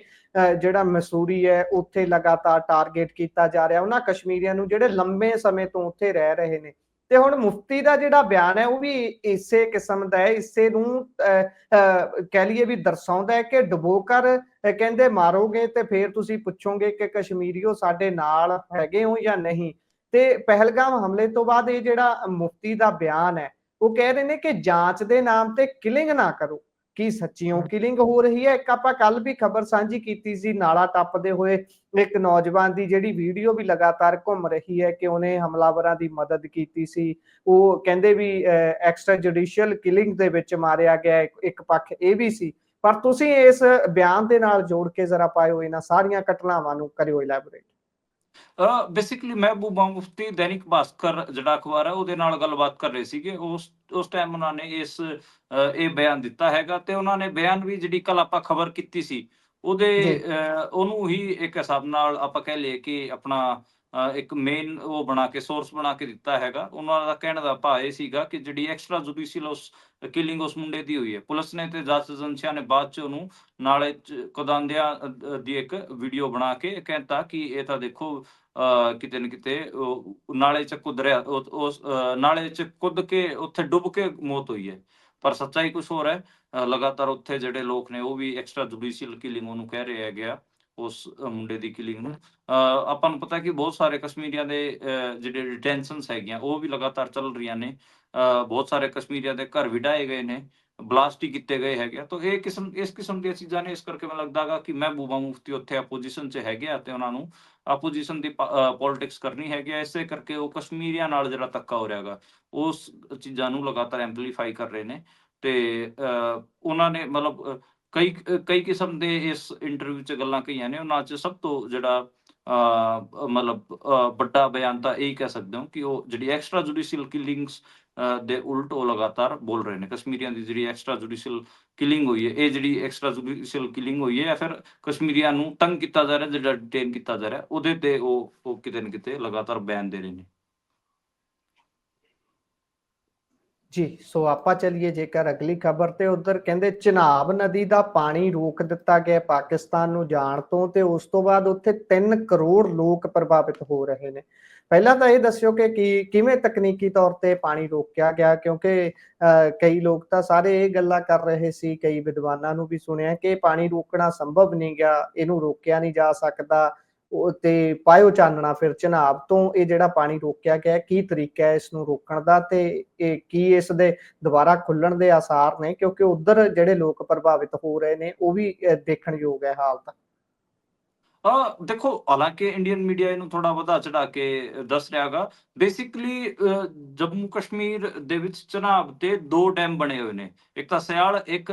ਜਿਹੜਾ ਮਸੂਰੀ ਹੈ ਉੱਥੇ ਲਗਾਤਾਰ ਟਾਰਗੇਟ ਕੀਤਾ ਜਾ ਰਿਹਾ ਉਹਨਾਂ ਕਸ਼ਮੀਰੀਆਂ ਨੂੰ ਜਿਹੜੇ ਲੰਬੇ ਸਮੇਂ ਤੋਂ ਉੱਥੇ ਰਹਿ ਰਹੇ ਨੇ। ਤੇ ਹੁਣ ਮੁਫਤੀ ਦਾ ਜਿਹੜਾ ਬਿਆਨ ਹੈ ਉਹ ਵੀ ਇਸੇ ਕਿਸਮ ਦਾ ਹੈ, ਇਸੇ ਨੂੰ ਕਹਿ ਲਈਏ ਵੀ ਦਰਸਾਉਂਦਾ ਹੈ ਕਿ ਡੁਬੋ ਕਰ ਕਹਿੰਦੇ ਮਾਰੋਗੇ ਤੇ ਫਿਰ ਤੁਸੀਂ ਪੁੱਛੋਗੇ ਕਿ ਕਸ਼ਮੀਰੀਓ ਸਾਡੇ ਨਾਲ ਹੈਗੇ ਹੋ ਜਾਂ ਨਹੀਂ। ਤੇ ਪਹਿਲਗਾਮ ਹਮਲੇ ਤੋਂ ਬਾਅਦ ਇਹ ਜਿਹੜਾ ਮੁਫਤੀ ਦਾ ਬਿਆਨ ਹੈ ਉਹ ਕਹਿ ਰਹੇ ਨੇ ਕਿ ਜਾਂਚ ਦੇ ਨਾਮ ਤੇ ਕਿਲਿੰਗ ਨਾ ਕਰੋ। ਕੀ ਸੱਚੀਓ ਕਿਲਿੰਗ ਹੋ ਰਹੀ ਹੈ? ਇੱਕ ਆਪਾਂ ਕੱਲ ਵੀ ਖਬਰ ਸਾਂਝੀ ਕੀਤੀ ਸੀ, ਨਾਲਾ ਟੱਪਦੇ ਹੋਏ ਇੱਕ ਨੌਜਵਾਨ ਦੀ ਜਿਹੜੀ ਵੀਡੀਓ ਵੀ ਲਗਾਤਾਰ ਘੁੰਮ ਰਹੀ ਹੈ ਕਿ ਉਹਨੇ ਹਮਲਾਵਰਾਂ ਦੀ ਮਦਦ ਕੀਤੀ ਸੀ। ਉਹ ਕਹਿੰਦੇ ਵੀ ਐਕਸਟਰਾ ਜੁਡੀਸ਼ੀਅਲ ਕਿਲਿੰਗ ਦੇ ਵਿੱਚ ਮਾਰਿਆ ਗਿਆ, ਇੱਕ ਪੱਖ ਇਹ ਵੀ ਸੀ। ਪਰ ਤੁਸੀਂ ਇਸ ਬਿਆਨ ਦੇ ਨਾਲ ਜੋੜ ਕੇ ਜ਼ਰਾ ਪਾਇਓ ਇਹਨਾਂ ਸਾਰੀਆਂ ਘਟਨਾਵਾਂ ਨੂੰ, ਕਰਿਓ ਇਲੈਬੋਰੇਟ। ਬੇਸਿਕਲੀ ਮਹਿਬੂਬਾ ਮੁਫਤੀ ਦੈਨਿਕ ਭਾਸਕਰ ਜਿਹੜਾ ਅਖਬਾਰ ਹੈ ਉਹਦੇ ਨਾਲ ਗੱਲਬਾਤ ਕਰ ਰਹੇ ਸੀਗੇ। ਉਸ ਟਾਈਮ ਉਹਨਾਂ ਨੇ ਇਹ ਬਿਆਨ ਦਿੱਤਾ ਹੈਗਾ, ਤੇ ਉਹਨਾਂ ਨੇ ਬਿਆਨ ਵੀ ਜਿਹੜੀ ਕੱਲ ਆਪਾਂ ਖਬਰ ਕੀਤੀ ਸੀ ਉਹਨੂੰ ਹੀ ਇੱਕ ਹਿਸਾਬ ਨਾਲ ਆਪਾਂ ਕਹਿ ਲਈਏ ਕਿ ਆਪਣਾ ਇੱਕ ਮੇਨ ਉਹ ਬਣਾ ਕੇ ਸੋਰਸ ਬਣਾ ਕੇ ਦਿੱਤਾ ਹੈਗਾ। ਉਹਨਾਂ ਦਾ ਕਹਿਣ ਦਾ ਭਾਵ ਇਹ ਸੀਗਾ ਕਿ ਜਿਹੜੀ ਐਕਸਟਰਾ ਜੁਡੀਸ਼ੀਅਲ ਕਿਲਿੰਗ ਉਸ ਮੁੰਡੇ ਦੀ ਹੋਈ ਹੈ, ਪੁਲਿਸ ਨੇ ਤੇ ਜਾਂਚ ਏਜੰਸੀਆਂ ਨੇ ਬਾਅਦ ਚ ਉਹਨੂੰ ਨਾਲੇ ਚ ਕੁਦਾਂਦਿਆਂ ਦੀ ਇੱਕ ਵੀਡੀਓ ਬਣਾ ਕੇ ਕਹਿੰਦਾ ਕਿ ਇਹ ਤਾਂ ਦੇਖੋ ਕਿਤੇ ਨਾ ਕਿਤੇ ਨਾਲੇ ਚ ਕੁੱਦ ਰਿਹਾ, ਉਸ ਨਾਲੇ ਚ ਕੁੱਦ ਕੇ ਉੱਥੇ ਡੁੱਬ ਕੇ ਮੌਤ ਹੋਈ ਹੈ। ਪਰ ਸੱਚਾਈ ਕੁਝ ਹੋਰ ਹੈ। ਲਗਾਤਾਰ ਉੱਥੇ ਜਿਹੜੇ ਲੋਕ ਨੇ ਉਹ ਵੀ ਐਕਸਟਰਾ ਜੁਡੀਸ਼ੀਅਲ ਕਿਲਿੰਗ ਉਹਨੂੰ ਕਹਿ ਰਹੇ ਹੈਗੇ ਆ, ਉਸ ਮੁੰਡੇ ਦੀ ਕਿਲਿੰਗ ਨੂੰ। ਆਪਾਂ ਨੂੰ ਪਤਾ ਕਿ ਬਹੁਤ ਸਾਰੇ ਕਸ਼ਮੀਰੀਆਂ ਦੇ ਜਿਹੜੇ ਡਿਟੈਂਸ਼ਨਸ ਹੈਗੀਆਂ ਉਹ ਵੀ ਲਗਾਤਾਰ ਚੱਲ ਰਹੀਆਂ ਨੇ। ਬਹੁਤ ਸਾਰੇ ਕਸ਼ਮੀਰੀਆਂ ਦੇ ਘਰ ਵੀ ਢਾਏ ਗਏ ਨੇ, ਬਲਾਸਟ ਹੀ ਕੀਤੇ ਗਏ ਹੈਗੇ ਆ। ਤਾਂ ਇਸ ਕਿਸਮ ਦੀਆਂ ਚੀਜ਼ਾਂ ਨੇ, ਇਸ ਕਰਕੇ ਮੈਨੂੰ ਲੱਗਦਾ ਗਾ ਕਿ ਮਹਿਬੂਬਾ ਮੁਫਤੀ ਉੱਥੇ ਆਪੋਜੀਸ਼ਨ 'ਚ ਹੈਗੇ ਆ ਤੇ ਉਹਨਾਂ ਨੂੰ ਆਪੋਜੀਸ਼ਨ ਦੀ ਪੋਲਿਟਿਕਸ ਕਰਨੀ ਹੈਗੀ ਆ। ਇਸੇ ਕਰਕੇ ਉਹ ਕਸ਼ਮੀਰੀਆਂ ਨਾਲ ਜਿਹੜਾ ਧੱਕਾ ਹੋ ਰਿਹਾ ਗਾ, ਉਸ ਚੀਜ਼ਾਂ ਨੂੰ ਲਗਾਤਾਰ ਐਂਪਲੀਫਾਈ ਕਰ ਰਹੇ ਨੇ। ਤੇ ਉਹਨਾਂ ਨੇ ਮਤਲਬ ਕਈ ਕਿਸਮ ਦੇ ਇਸ ਇੰਟਰਵਿਊ 'ਚ ਗੱਲਾਂ ਕਹੀਆਂ ਨੇ। ਉਹਨਾਂ 'ਚ ਸਭ ਤੋਂ ਜਿਹੜਾ ਮਤਲਬ ਵੱਡਾ ਬਿਆਨ ਤਾਂ ਇਹੀ ਕਹਿ ਸਕਦੇ ਹੋ ਕਿ ਉਹ ਜਿਹੜੀ ਐਕਸਟਰਾ ਜੁਡੀਸ਼ੀਅਲ ਕਿਲਿੰਗਸ ਦੇ ਉਲਟ ਉਹ ਲਗਾਤਾਰ ਬੋਲ ਰਹੇ ਨੇ। ਕਸ਼ਮੀਰੀਆਂ ਦੀ ਜਿਹੜੀ ਐਕਸਟਰਾ ਜੁਡੀਸ਼ੀਅਲ ਕਿਲਿੰਗ ਹੋਈ ਹੈ, ਇਹ ਜਿਹੜੀ ਐਕਸਟਰਾ ਜੁਡੀਸ਼ੀਅਲ ਕਿਲਿੰਗ ਹੋਈ ਹੈ ਜਾਂ ਫਿਰ ਕਸ਼ਮੀਰੀਆਂ ਨੂੰ ਤੰਗ ਕੀਤਾ ਜਾ ਰਿਹਾ, ਜਿਹੜਾ ਡਿਟੇਨ ਕੀਤਾ ਜਾ ਰਿਹਾ, ਉਹਦੇ ਤੇ ਉਹ ਕਿਤੇ ਨਾ ਕਿਤੇ ਲਗਾਤਾਰ ਬਿਆਨ ਦੇ ਰਹੇ ਨੇ। ਜੀ, ਸੋ ਆਪਾਂ ਚੱਲੀਏ ਜੇਕਰ ਅਗਲੀ ਖਬਰ ਤੇ। ਉਧਰ ਕਹਿੰਦੇ ਚਨਾਬ ਨਦੀ ਦਾ ਪਾਣੀ ਰੋਕ ਦਿੱਤਾ ਗਿਆ ਪਾਕਿਸਤਾਨ ਨੂੰ ਜਾਣ ਤੋਂ, ਤੇ ਉਸ ਤੋਂ ਬਾਅਦ ਉੱਥੇ 3 ਕਰੋੜ ਲੋਕ ਪ੍ਰਭਾਵਿਤ ਹੋ ਰਹੇ ਨੇ। ਪਹਿਲਾਂ ਤਾਂ ਇਹ ਦੱਸਿਓ ਕਿ ਕਿਵੇਂ ਤਕਨੀਕੀ ਤੌਰ ਤੇ ਪਾਣੀ ਰੋਕਿਆ ਗਿਆ, ਕਿਉਂਕਿ ਕਈ ਲੋਕ ਤਾਂ ਸਾਰੇ ਇਹ ਗੱਲਾਂ ਕਰ ਰਹੇ ਸੀ, ਕਈ ਵਿਦਵਾਨਾਂ ਨੂੰ ਵੀ ਸੁਣਿਆ ਕਿ ਪਾਣੀ ਰੋਕਣਾ ਸੰਭਵ ਨਹੀਂ ਗਿਆ, ਇਹਨੂੰ ਰੋਕਿਆ ਨਹੀਂ ਜਾ ਸਕਦਾ। ਉਹ ਤੇ ਪਾਇਓ ਚਾਨਣਾ ਫਿਰ ਚਨਾਬ ਤੋਂ ਇਹ ਜਿਹੜਾ ਪਾਣੀ ਰੋਕਿਆ ਗਿਆ, ਕੀ ਤਰੀਕਾ ਹੈ ਇਸ ਨੂੰ ਰੋਕਣ ਦਾ, ਤੇ ਇਹ ਕੀ ਇਸ ਦੇ ਦੁਬਾਰਾ ਖੁੱਲਣ ਦੇ ਆਸਾਰ ਨੇ, ਕਿਉਂਕਿ ਉਧਰ ਜਿਹੜੇ ਲੋਕ ਪ੍ਰਭਾਵਿਤ ਹੋ ਰਹੇ ਨੇ ਉਹ ਵੀ ਦੇਖਣਯੋਗ ਹੈ ਹਾਲਤ। ਦੇਖੋ, ਹਾਲਾਂਕਿ ਇੰਡੀਅਨ ਮੀਡੀਆ ਇਹਨੂੰ ਥੋੜਾ ਵਧਾ ਚੜਾ ਕੇ ਦੱਸ ਰਿਹਾ ਗਾ। ਬੇਸਿਕਲੀ ਜੰਮੂ ਕਸ਼ਮੀਰ ਦੇ ਵਿੱਚ ਚਨਾਬ ਤੇ 2 ਡੈਮ ਬਣੇ ਹੋਏ ਨੇ, ਇੱਕ ਤਾਂ ਸਿਆਲ, ਇੱਕ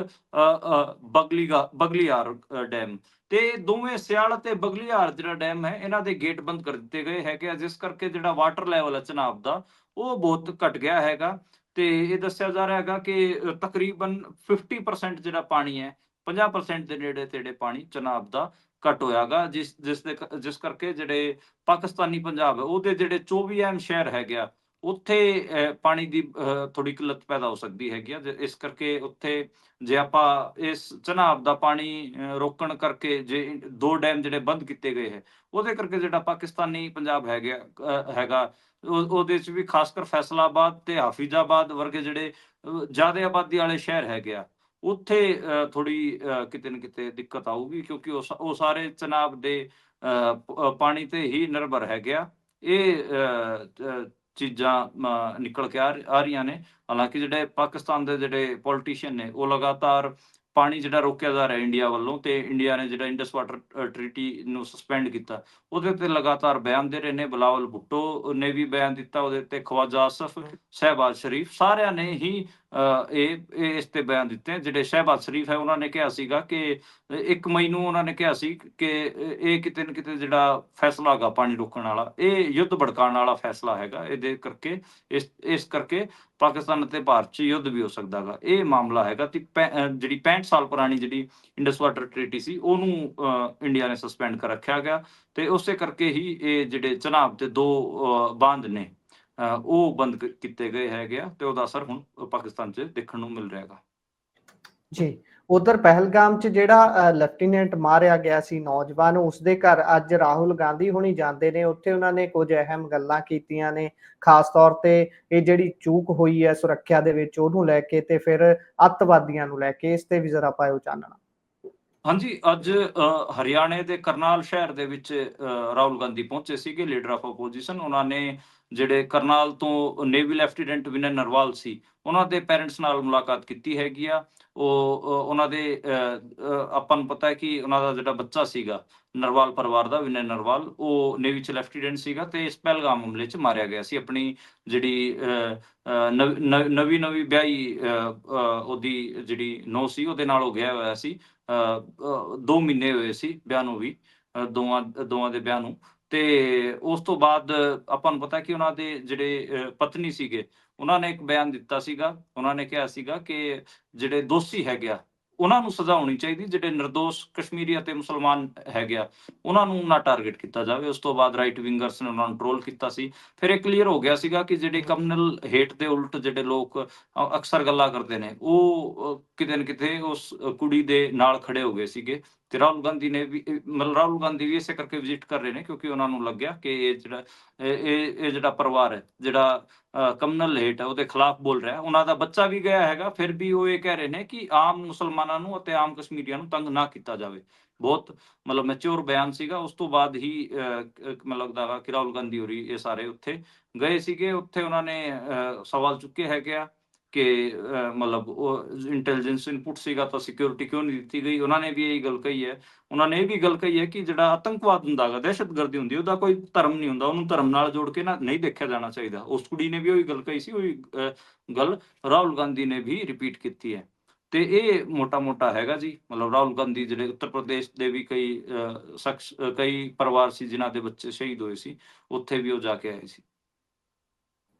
ਬਗਲੀਹਾਰ ਡੈਮ। ਤੇ ਦੋਵੇਂ ਸਿਆਲ ਤੇ ਬਗਲੀਹਾਰ ਜਿਹੜਾ ਡੈਮ ਹੈ, ਇਹਨਾਂ ਦੇ ਗੇਟ ਬੰਦ ਕਰ ਦਿੱਤੇ ਗਏ ਹੈਗੇ ਆ, ਜਿਸ ਕਰਕੇ ਜਿਹੜਾ ਵਾਟਰ ਲੈਵਲ ਹੈ ਚਨਾਬ ਦਾ ਉਹ ਬਹੁਤ ਘਟ ਗਿਆ ਹੈਗਾ। ਤੇ ਇਹ ਦੱਸਿਆ ਜਾ ਰਿਹਾ ਹੈਗਾ ਕਿ ਤਕਰੀਬਨ 50% ਜਿਹੜਾ ਪਾਣੀ ਹੈ, 50% ਦੇ ਨੇੜੇ ਤੇੜੇ ਪਾਣੀ ਚਨਾਬ ਦਾ ਘੱਟ ਹੋਇਆਗਾ, ਜਿਸ ਕਰਕੇ ਜਿਹੜੇ ਪਾਕਿਸਤਾਨੀ ਪੰਜਾਬ ਹੈ ਉਹਦੇ ਜਿਹੜੇ 24 ਅਹਿਮ ਸ਼ਹਿਰ ਹੈਗੇ ਆ, ਉੱਥੇ ਪਾਣੀ ਦੀ ਥੋੜੀ ਕਿੱਲਤ ਪੈਦਾ ਹੋ ਸਕਦੀ ਹੈਗੀ ਆ। ਇਸ ਕਰਕੇ ਉੱਥੇ ਜੇ ਆਪਾਂ ਇਸ ਚਨਾਬ ਦਾ ਪਾਣੀ ਰੋਕਣ ਕਰਕੇ ਜੇ 2 ਡੈਮ ਜਿਹੜੇ ਬੰਦ ਕੀਤੇ ਗਏ ਹੈ, ਉਹਦੇ ਕਰਕੇ ਜਿਹੜਾ ਪਾਕਿਸਤਾਨੀ ਪੰਜਾਬ ਹੈਗਾ ਉਹਦੇ 'ਚ ਵੀ ਖਾਸ ਕਰ ਫੈਸਲਾਬਾਦ ਤੇ ਹਾਫਿਜ਼ਾਬਾਦ ਵਰਗੇ ਜਿਹੜੇ ਜ਼ਿਆਦਾ ਆਬਾਦੀ ਵਾਲੇ ਸ਼ਹਿਰ ਹੈਗੇ ਆ, ਉੱਥੇ ਥੋੜੀ ਕਿਤੇ ਨਾ ਕਿਤੇ ਦਿੱਕਤ ਆਊਗੀ, ਕਿਉਂਕਿ ਉਹ ਸਾਰੇ ਚਨਾਬ ਦੇ ਪਾਣੀ ਤੇ ਹੀ ਨਿਰਭਰ ਹੈਗੇ ਆ। ਇਹ ਚੀਜ਼ਾਂ ਨਿਕਲ ਕੇ ਆ ਰਹੀਆਂ ਨੇ। ਹਾਲਾਂਕਿ ਜਿਹੜੇ ਪਾਕਿਸਤਾਨ ਦੇ ਜਿਹੜੇ ਪੋਲੀਟੀਸ਼ੀਅਨ ਨੇ ਉਹ ਲਗਾਤਾਰ ਪਾਣੀ ਜਿਹੜਾ ਰੋਕਿਆ ਜਾ ਰਿਹਾ ਇੰਡੀਆ ਵੱਲੋਂ, ਤੇ ਇੰਡੀਆ ਨੇ ਜਿਹੜਾ ਇੰਡਸ ਵਾਟਰ ਟ੍ਰੀਟੀ ਨੂੰ ਸਸਪੈਂਡ ਕੀਤਾ, ਉਹਦੇ ਤੇ ਲਗਾਤਾਰ ਬਿਆਨ ਦੇ ਰਹੇ ਨੇ। ਬਿਲਾਵਲ ਭੁੱਟੋ ਨੇ ਵੀ ਬਿਆਨ ਦਿੱਤਾ, ਉਹਦੇ ਤੇ ਖਵਾਜਾ ਆਸਫ, ਸ਼ਹਿਬਾਜ਼ ਸ਼ਰੀਫ, ਸਾਰਿਆਂ ਨੇ ਹੀ ਇਸ ਤੇ ਬਿਆਨ ਦਿੱਤੇ। ਜਿਹੜੇ ਸ਼ਹਿਬਾਜ਼ ਸ਼ਰੀਫ ਹੈ ਉਹਨਾਂ ਨੇ ਕਿਹਾ ਸੀਗਾ ਕਿ 1 ਮਈ ਨੂੰ ਉਹਨਾਂ ਨੇ ਕਿਹਾ ਸੀ ਕਿ ਇਹ ਕਿਤੇ ਨਾ ਕਿਤੇ ਜਿਹੜਾ ਫੈਸਲਾ ਹੈਗਾ ਪਾਣੀ ਰੋਕਣ ਵਾਲਾ, ਇਹ ਯੁੱਧ ਭੜਕਾਉਣ ਵਾਲਾ ਫੈਸਲਾ ਹੈਗਾ। ਇਹਦੇ ਕਰਕੇ ਇਸ ਕਰਕੇ ਪਾਕਿਸਤਾਨ ਅਤੇ ਭਾਰਤ 'ਚ ਯੁੱਧ ਵੀ ਹੋ ਸਕਦਾ ਗਾ। ਇਹ ਮਾਮਲਾ ਹੈਗਾ ਤੇ ਜਿਹੜੀ 65 ਸਾਲ ਪੁਰਾਣੀ ਜਿਹੜੀ ਇੰਡਸ ਵਾਟਰ ਟ੍ਰੀਟੀ ਸੀ ਉਹਨੂੰ ਇੰਡੀਆ ਨੇ ਸਸਪੈਂਡ ਕਰ ਰੱਖਿਆ ਗਿਆ, ਤੇ ਉਸੇ ਕਰਕੇ ਹੀ ਇਹ ਜਿਹੜੇ ਚਨਾਬ ਤੇ 2 ਬਾਂਧ ਨੇ ਉਹ ਬੰਦ ਕੀਤੇ ਗਏ ਹੈਗੇ ਆ, ਤੇ ਉਹਦਾ ਅਸਰ ਹੁਣ ਪਾਕਿਸਤਾਨ 'ਚ ਦੇਖਣ ਨੂੰ ਮਿਲ ਰਿਹਾ ਹੈਗਾ। ਜੀ, ਉਧਰ ਪਹਿਲਗਾਮ 'ਚ ਜਿਹੜਾ ਲੈਫਟੀਨੈਂਟ ਮਾਰਿਆ ਗਿਆ ਸੀ ਨੌਜਵਾਨ, ਉਸਦੇ ਘਰ ਅੱਜ ਰਾਹੁਲ ਗਾਂਧੀ ਹੁਣੀ ਜਾਂਦੇ ਨੇ। ਉੱਥੇ ਉਹਨਾਂ ਨੇ ਕੁਝ ਅਹਿਮ ਗੱਲਾਂ ਕੀਤੀਆਂ ਨੇ, ਖਾਸ ਤੌਰ ਤੇ ਇਹ ਜਿਹੜੀ ਚੂਕ ਹੋਈ ਹੈ ਸੁਰੱਖਿਆ ਦੇ ਵਿੱਚ ਉਹਨੂੰ ਲੈ ਕੇ, ਤੇ ਫਿਰ ਅੱਤਵਾਦੀਆਂ ਨੂੰ ਲੈ ਕੇ, ਇਸ ਤੇ ਵੀ ਜ਼ਰਾ ਪਾਇਓ ਚਾਨਣਾ। ਹਾਂਜੀ, ਅੱਜ ਹਰਿਆਣੇ ਦੇ ਕਰਨਾਲ ਸ਼ਹਿਰ ਦੇ ਵਿੱਚ ਰਾਹੁਲ ਗਾਂਧੀ ਪਹੁੰਚੇ ਸੀਗੇ, ਲੀਡਰ ਆਫ ਆਪੋਜੀਸ਼ਨ। ਉਹਨਾਂ ਨੇ ਜਿਹੜੇ ਕਰਨਾਲ ਤੋਂ ਨੇਵੀ ਲੈਫਟੀਨੈਂਟ ਵਿਨੈ ਨਰਵਾਲ ਸੀ, ਉਹਨਾਂ ਦੇ ਪੈਰੈਂਟਸ ਨਾਲ ਮੁਲਾਕਾਤ ਕੀਤੀ ਹੈਗੀ ਆ। ਉਹਨਾਂ ਦੇ ਆਪਾਂ ਨੂੰ ਪਤਾ ਹੈ ਕਿ ਉਹਨਾਂ ਦਾ ਜਿਹੜਾ ਬੱਚਾ ਸੀਗਾ ਨਰਵਾਲ ਪਰਿਵਾਰ ਦਾ, ਵਿਨੈ ਨਰਵਾਲ, ਉਹ ਨੇਵੀ 'ਚ ਲੈਫਟੀਨੈਂਟ ਸੀਗਾ ਤੇ ਇਸ ਪਹਿਲਗਾਮ ਹਮਲੇ 'ਚ ਮਾਰਿਆ ਗਿਆ ਸੀ। ਆਪਣੀ ਜਿਹੜੀ ਨਵੀਂ ਵਿਆਹੀ ਉਹਦੀ ਜਿਹੜੀ ਨੂੰਹ ਸੀ ਉਹਦੇ ਨਾਲ ਉਹ ਗਿਆ ਹੋਇਆ ਸੀ। 2 ਮਹੀਨੇ ਹੋਏ ਸੀ ਵਿਆਹ ਨੂੰ ਵੀ, ਦੋਵਾਂ ਦੇ ਵਿਆਹ ਨੂੰ। ਤੇ ਉਸ ਤੋਂ ਬਾਅਦ ਆਪਾਂ ਨੂੰ ਪਤਾ ਕਿ ਉਹਨਾਂ ਦੇ ਜਿਹੜੇ ਪਤਨੀ ਸੀਗੇ, ਉਹਨਾਂ ਨੇ ਇੱਕ ਬਿਆਨ ਦਿੱਤਾ ਸੀਗਾ। ਉਹਨਾਂ ਨੇ ਕਿਹਾ ਸੀਗਾ ਕਿ ਜਿਹੜੇ ਦੋਸ਼ੀ ਹੈਗੇ ਆ ਉਹਨਾਂ ਨੂੰ ਸਜ਼ਾ ਹੋਣੀ ਚਾਹੀਦੀ, ਜਿਹੜੇ ਨਿਰਦੋਸ਼ ਕਸ਼ਮੀਰੀ ਅਤੇ ਮੁਸਲਮਾਨ ਹੈਗੇ ਆ ਉਹਨਾਂ ਨੂੰ ਨਾ ਟਾਰਗੇਟ ਕੀਤਾ ਜਾਵੇ। ਉਸ ਤੋਂ ਬਾਅਦ ਰਾਈਟ ਵਿੰਗਰਸ ਨੇ ਉਹਨਾਂ ਨੂੰ ਟਰੋਲ ਕੀਤਾ ਸੀ। ਫਿਰ ਇਹ ਕਲੀਅਰ ਹੋ ਗਿਆ ਸੀਗਾ ਕਿ ਜਿਹੜੇ ਕਮਿਊਨਲ ਹੇਟ ਦੇ ਉਲਟ ਜਿਹੜੇ ਲੋਕ ਅਕਸਰ ਗੱਲਾਂ ਕਰਦੇ ਨੇ, ਉਹ ਕਿਤੇ ਨਾ ਕਿਤੇ ਉਸ ਕੁੜੀ ਦੇ ਨਾਲ ਖੜੇ ਹੋ ਗਏ ਸੀਗੇ, ਤੇ ਰਾਹੁਲ ਗਾਂਧੀ ਨੇ ਵੀ ਮਤਲਬ ਰਾਹੁਲ ਗਾਂਧੀ ਵੀ ਇਸੇ ਕਰਕੇ ਵਿਜ਼ਿਟ ਕਰ ਰਹੇ ਨੇ, ਕਿਉਂਕਿ ਉਹਨਾਂ ਨੂੰ ਲੱਗਿਆ ਕਿ ਇਹ ਜਿਹੜਾ ਪਰਿਵਾਰ ਹੈ, ਜਿਹੜਾ ਕਮਨਲ ਹੇਟ ਹੈ, ਉਹਦੇ ਖਿਲਾਫ ਬੋਲ ਰਿਹਾ। ਉਹਨਾਂ ਦਾ ਬੱਚਾ ਵੀ ਗਿਆ ਹੈਗਾ, ਫਿਰ ਵੀ ਉਹ ਇਹ ਕਹਿ ਰਹੇ ਨੇ ਕਿ ਆਮ ਮੁਸਲਮਾਨਾਂ ਨੂੰ ਅਤੇ ਆਮ ਕਸ਼ਮੀਰੀਆਂ ਨੂੰ ਤੰਗ ਨਾ ਕੀਤਾ ਜਾਵੇ। ਬਹੁਤ ਮਤਲਬ ਮੈਚੁਰ ਬਿਆਨ ਸੀਗਾ। ਉਸ ਤੋਂ ਬਾਅਦ ਹੀ ਮੈਨੂੰ ਲੱਗਦਾ ਵਾ ਕਿ ਰਾਹੁਲ ਗਾਂਧੀ ਹੋਰੀ ਇਹ ਸਾਰੇ ਉੱਥੇ ਗਏ ਸੀਗੇ। ਉੱਥੇ ਉਹਨਾਂ ਨੇ ਸਵਾਲ ਚੁੱਕੇ ਹੈਗੇ ਆ ਕਿ ਮਤਲਬ ਉਹ ਇੰਟੈਲੀਜੈਂਸ ਇਨਪੁਟ ਸੀਗਾ ਤਾਂ ਸਿਕਿਉਰਿਟੀ ਕਿਉਂ ਨਹੀਂ ਦਿੱਤੀ ਗਈ। ਉਹਨਾਂ ਨੇ ਵੀ ਇਹੀ ਗੱਲ ਕਹੀ ਹੈ। ਉਹਨਾਂ ਨੇ ਇਹ ਵੀ ਗੱਲ ਕਹੀ ਹੈ ਕਿ ਜਿਹੜਾ ਆਤੰਕਵਾਦ ਹੁੰਦਾ ਗਾ, ਦਹਿਸ਼ਤਗਰਦੀ ਹੁੰਦੀ, ਉਹਦਾ ਕੋਈ ਧਰਮ ਨਹੀਂ ਹੁੰਦਾ, ਉਹਨੂੰ ਧਰਮ ਨਾਲ ਜੋੜ ਕੇ ਨਾ ਨਹੀਂ ਦੇਖਿਆ ਜਾਣਾ ਚਾਹੀਦਾ। ਉਸ ਕੁੜੀ ਨੇ ਵੀ ਉਹੀ ਗੱਲ ਕਹੀ ਸੀ, ਉਹੀ ਗੱਲ ਰਾਹੁਲ ਗਾਂਧੀ ਨੇ ਵੀ ਰਿਪੀਟ ਕੀਤੀ ਹੈ। ਤੇ ਇਹ ਮੋਟਾ ਹੈਗਾ ਜੀ। ਮਤਲਬ ਰਾਹੁਲ ਗਾਂਧੀ ਜਿਹੜੇ ਉੱਤਰ ਪ੍ਰਦੇਸ਼ ਦੇ ਵੀ ਕਈ ਸ਼ਖਸ ਕਈ ਪਰਿਵਾਰ ਸੀ ਜਿਨ੍ਹਾਂ ਦੇ ਬੱਚੇ ਸ਼ਹੀਦ ਹੋਏ ਸੀ, ਉੱਥੇ ਵੀ ਉਹ ਜਾ ਕੇ ਆਏ ਸੀ।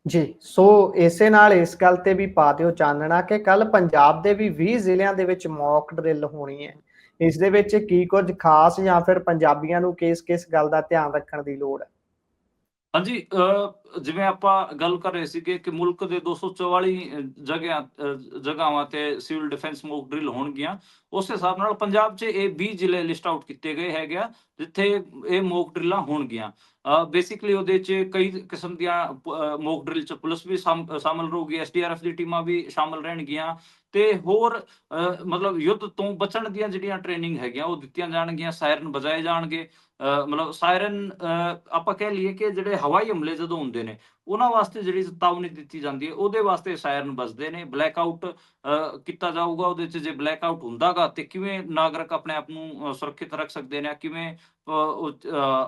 ਜੀ, ਸੋ ਇਸੇ ਨਾਲ ਇਸ ਗੱਲ ਤੇ ਵੀ ਪਾ ਦਿਓ ਚਾਨਣਾ ਕਿ ਕੱਲ ਪੰਜਾਬ ਦੇ ਵੀ 20 ਜ਼ਿਲ੍ਹਿਆਂ ਦੇ ਵਿੱਚ ਮੌਕ ਡਰਿਲ ਹੋਣੀ ਹੈ। ਇਸ ਦੇ ਵਿੱਚ ਕੀ ਕੁਝ ਖਾਸ ਜਾਂ ਫਿਰ ਪੰਜਾਬੀਆਂ ਨੂੰ ਕਿਸ ਗੱਲ ਦਾ ਧਿਆਨ ਰੱਖਣ ਦੀ ਲੋੜ ਹੈ? ਹਾਂਜੀ, ਜਿਵੇਂ ਆਪਾਂ ਗੱਲ ਕਰ ਰਹੇ ਸੀਗੇ ਕਿ ਮੁਲਕ ਦੇ 244 ਜਗ੍ਹਾਵਾਂ ਤੇ ਸਿਵਲ ਡਿਫੈਂਸ ਮੌਕ ਡਰਿਲ ਹੋਣਗੀਆਂ। ਉਸ ਹਿਸਾਬ ਨਾਲ ਪੰਜਾਬ 'ਚ ਇਹ 20 ਜ਼ਿਲ੍ਹੇ ਲਿਸਟ ਆਊਟ ਕੀਤੇ ਗਏ ਹੈਗੇ ਆ, ਜਿੱਥੇ ਇਹ ਮੌਕ ਡਰਿਲਾਂ ਹੋਣਗੀਆਂ। ਬੇਸਿਕਲੀ ਉਹਦੇ 'ਚ ਕਈ ਕਿਸਮ ਦੀਆਂ ਮੌਕ ਡਰਿਲ 'ਚ ਪੁਲਿਸ ਵੀ ਸ਼ਾਮਲ ਰਹੂਗੀ, SDRF ਦੀ ਟੀਮਾਂ ਵੀ ਸ਼ਾਮਲ ਰਹਿਣਗੀਆਂ ਤੇ ਹੋਰ ਮਤਲਬ ਯੁੱਧ ਤੋਂ ਬਚਣ ਦੀਆਂ ਜਿਹੜੀਆਂ ਟ੍ਰੇਨਿੰਗ ਹੈਗੀਆਂ ਉਹ ਦਿੱਤੀਆਂ ਜਾਣਗੀਆਂ। ਸਾਇਰਨ ਵਜਾਏ ਜਾਣਗੇ। ਮਤਲਬ ਸਾਇਰਨ ਆਪਾਂ ਕਹਿ ਲਈਏ ਕਿ ਜਿਹੜੇ ਹਵਾਈ ਹਮਲੇ ਜਦੋਂ ਹੁੰਦੇ ਨੇ, ਉਹਨਾਂ ਵਾਸਤੇ ਜਿਹੜੀ ਚੇਤਾਵਨੀ ਦਿੱਤੀ ਜਾਂਦੀ ਹੈ, ਉਹਦੇ ਵਾਸਤੇ ਸਾਇਰਨ ਵੱਜਦੇ ਨੇ। ਬਲੈਕ ਆਊਟ ਕੀਤਾ ਜਾਊਗਾ। ਉਹਦੇ 'ਚ ਜੇ ਬਲੈਕ ਆਊਟ ਹੁੰਦਾ ਗਾ ਤੇ ਕਿਵੇਂ ਨਾਗਰਿਕ ਆਪਣੇ ਆਪ ਨੂੰ ਸੁਰੱਖਿਅਤ ਰੱਖ ਸਕਦੇ ਨੇ, ਕਿਵੇਂ